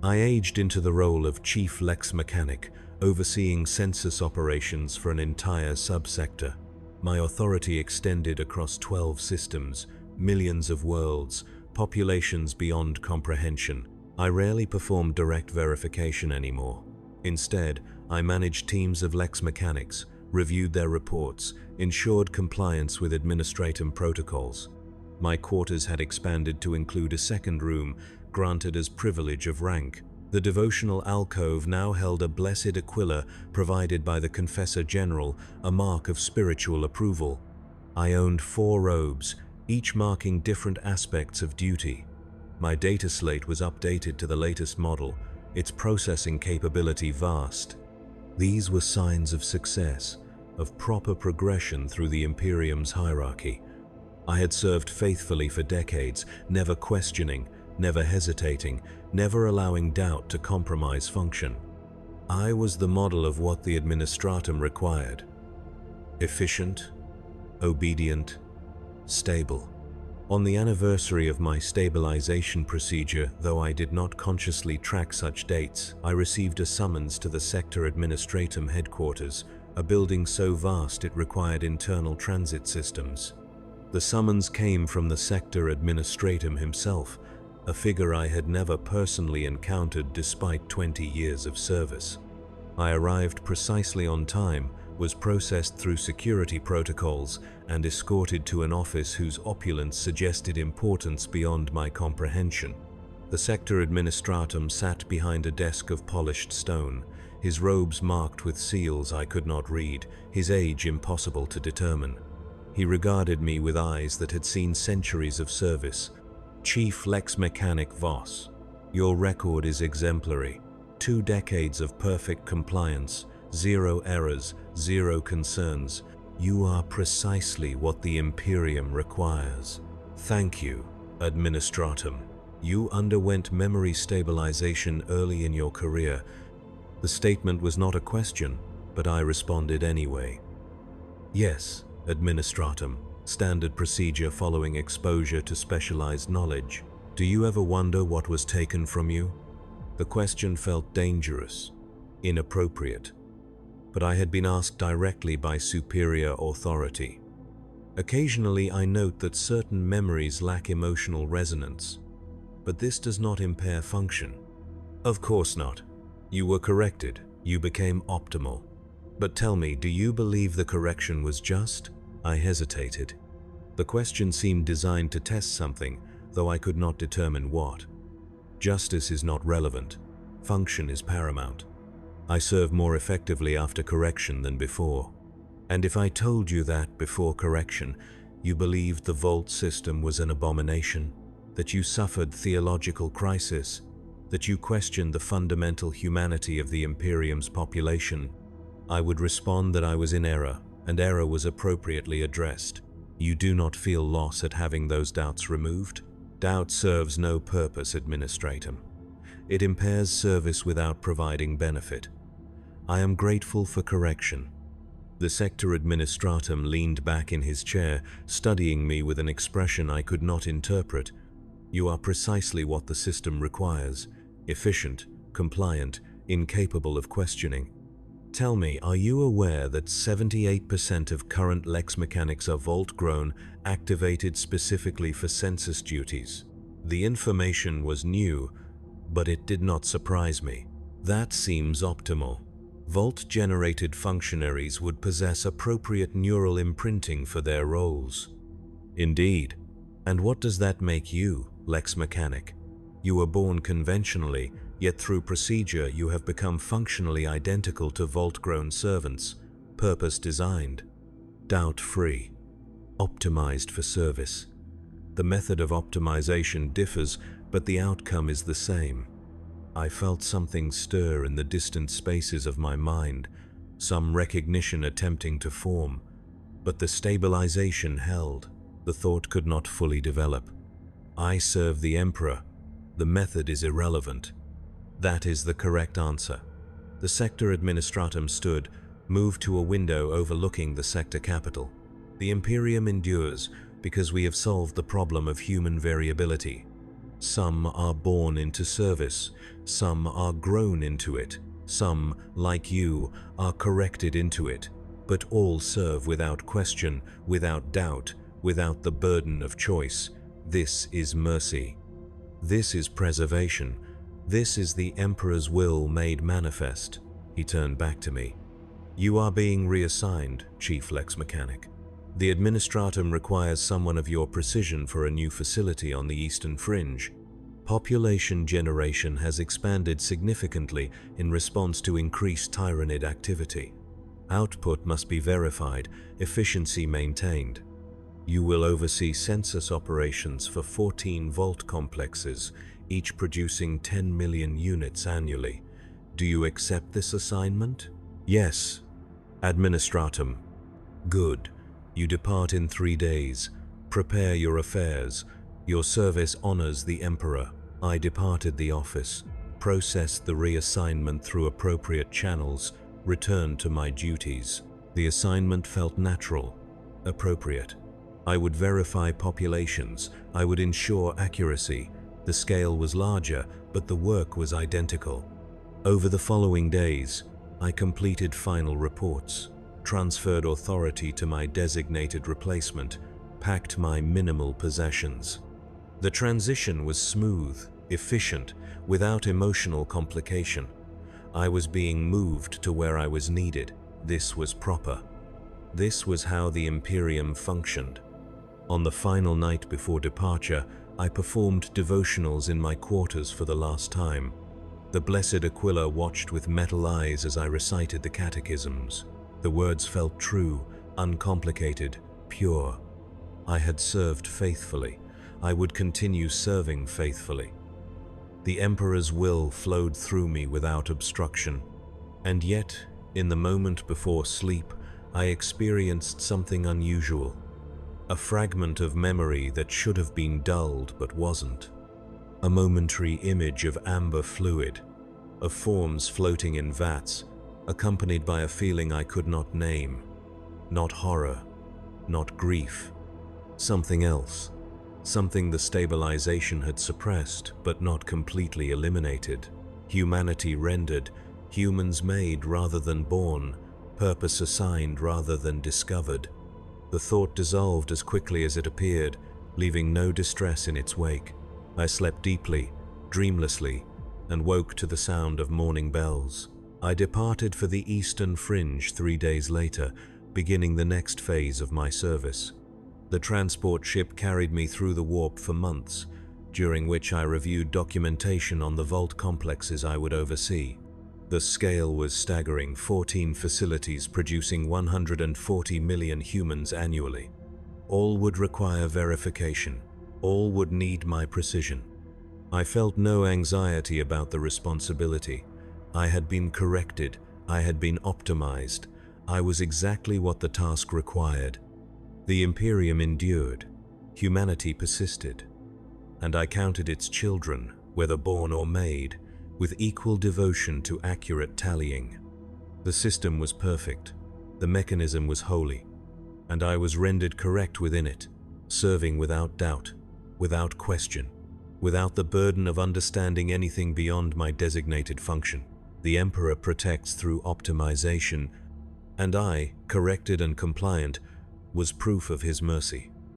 I aged into the role of Chief Lex Mechanic, overseeing census operations for an entire subsector. My authority extended across 12 systems, millions of worlds, populations beyond comprehension. I rarely performed direct verification anymore. Instead, I managed teams of Lex Mechanics, reviewed their reports, ensured compliance with administrative protocols. My quarters had expanded to include a second room, granted as privilege of rank. The devotional alcove now held a blessed aquila provided by the Confessor General, a mark of spiritual approval. I owned 4 robes, each marking different aspects of duty. My data slate was updated to the latest model, its processing capability vast. These were signs of success, of proper progression through the Imperium's hierarchy. I had served faithfully for decades, never questioning, never hesitating, never allowing doubt to compromise function. I was the model of what the administratum required. Efficient, obedient, stable. On the anniversary of my stabilization procedure, though I did not consciously track such dates, I received a summons to the Sector Administratum headquarters, a building so vast it required internal transit systems. The summons came from the Sector Administratum himself, a figure I had never personally encountered despite 20 years of service. I arrived precisely on time, was processed through security protocols, and escorted to an office whose opulence suggested importance beyond my comprehension. The Sector Administratum sat behind a desk of polished stone, his robes marked with seals I could not read, his age impossible to determine. He regarded me with eyes that had seen centuries of service. Chief Lex Mechanic Voss, your record is exemplary. 2 decades of perfect compliance, 0 errors, 0 concerns. You are precisely what the Imperium requires. Thank you, Administratum. You underwent memory stabilization early in your career. The statement was not a question, but I responded anyway. Yes, Administratum. Standard procedure following exposure to specialized knowledge. Do you ever wonder what was taken from you? The question felt dangerous, inappropriate, but I had been asked directly by superior authority. Occasionally I note that certain memories lack emotional resonance, but this does not impair function. Of course not. You were corrected. You became optimal. But tell me, do you believe the correction was just? I hesitated. The question seemed designed to test something, though I could not determine what. Justice is not relevant. Function is paramount. I serve more effectively after correction than before. And if I told you that before correction, you believed the Vault system was an abomination, that you suffered theological crisis, that you questioned the fundamental humanity of the Imperium's population, I would respond that I was in error, and error was appropriately addressed. You do not feel loss at having those doubts removed? Doubt serves no purpose, Administratum. It impairs service without providing benefit. I am grateful for correction. The Sector Administratum leaned back in his chair, studying me with an expression I could not interpret. You are precisely what the system requires. Efficient, compliant, incapable of questioning. Tell me, are you aware that 78% of current Lex Mechanics are Vault-grown, activated specifically for census duties? The information was new, but it did not surprise me. That seems optimal. Vault-generated functionaries would possess appropriate neural imprinting for their roles. Indeed. And what does that make you, Lex Mechanic? You were born conventionally, yet through procedure you have become functionally identical to Vault-grown servants, purpose-designed, doubt-free, optimized for service. The method of optimization differs, but the outcome is the same. I felt something stir in the distant spaces of my mind, some recognition attempting to form, but the stabilization held. The thought could not fully develop. I serve the Emperor. The method is irrelevant. That is the correct answer. The Sector Administratum stood, moved to a window overlooking the sector capital. The Imperium endures because we have solved the problem of human variability. Some are born into service, some are grown into it, some, like you, are corrected into it, but all serve without question, without doubt, without the burden of choice. This is mercy. This is preservation. This is the Emperor's will made manifest. He turned back to me. You are being reassigned, Chief Lex Mechanic. The Administratum requires someone of your precision for a new facility on the Eastern Fringe. Population generation has expanded significantly in response to increased Tyranid activity. Output must be verified, efficiency maintained. You will oversee census operations for 14 vault complexes, each producing 10 million units annually. Do you accept this assignment? Yes. Administratum. Good. You depart in 3 days. Prepare your affairs. Your service honors the Emperor. I departed the office, processed the reassignment through appropriate channels, returned to my duties. The assignment felt natural, appropriate. I would verify populations. I would ensure accuracy. The scale was larger, but the work was identical. Over the following days, I completed final reports, transferred authority to my designated replacement, packed my minimal possessions. The transition was smooth, efficient, without emotional complication. I was being moved to where I was needed. This was proper. This was how the Imperium functioned. On the final night before departure, I performed devotionals in my quarters for the last time. The Blessed Aquila watched with metal eyes as I recited the catechisms. The words felt true, uncomplicated, pure. I had served faithfully. I would continue serving faithfully. The Emperor's will flowed through me without obstruction. And yet, in the moment before sleep, I experienced something unusual. A fragment of memory that should have been dulled but wasn't. A momentary image of amber fluid, of forms floating in vats, accompanied by a feeling I could not name. Not horror, not grief. Something else. Something the stabilization had suppressed, but not completely eliminated. Humanity rendered, humans made rather than born, purpose assigned rather than discovered. The thought dissolved as quickly as it appeared, leaving no distress in its wake. I slept deeply, dreamlessly, and woke to the sound of morning bells. I departed for the Eastern Fringe 3 days later, beginning the next phase of my service. The transport ship carried me through the warp for months, during which I reviewed documentation on the vault complexes I would oversee. The scale was staggering, 14 facilities producing 140 million humans annually. All would require verification. All would need my precision. I felt no anxiety about the responsibility. I had been corrected. I had been optimized. I was exactly what the task required. The Imperium endured. Humanity persisted. And I counted its children, whether born or made, with equal devotion to accurate tallying. The system was perfect. The mechanism was holy. And I was rendered correct within it, serving without doubt, without question, without the burden of understanding anything beyond my designated function. The Emperor protects through optimization, and I, corrected and compliant, was proof of his mercy.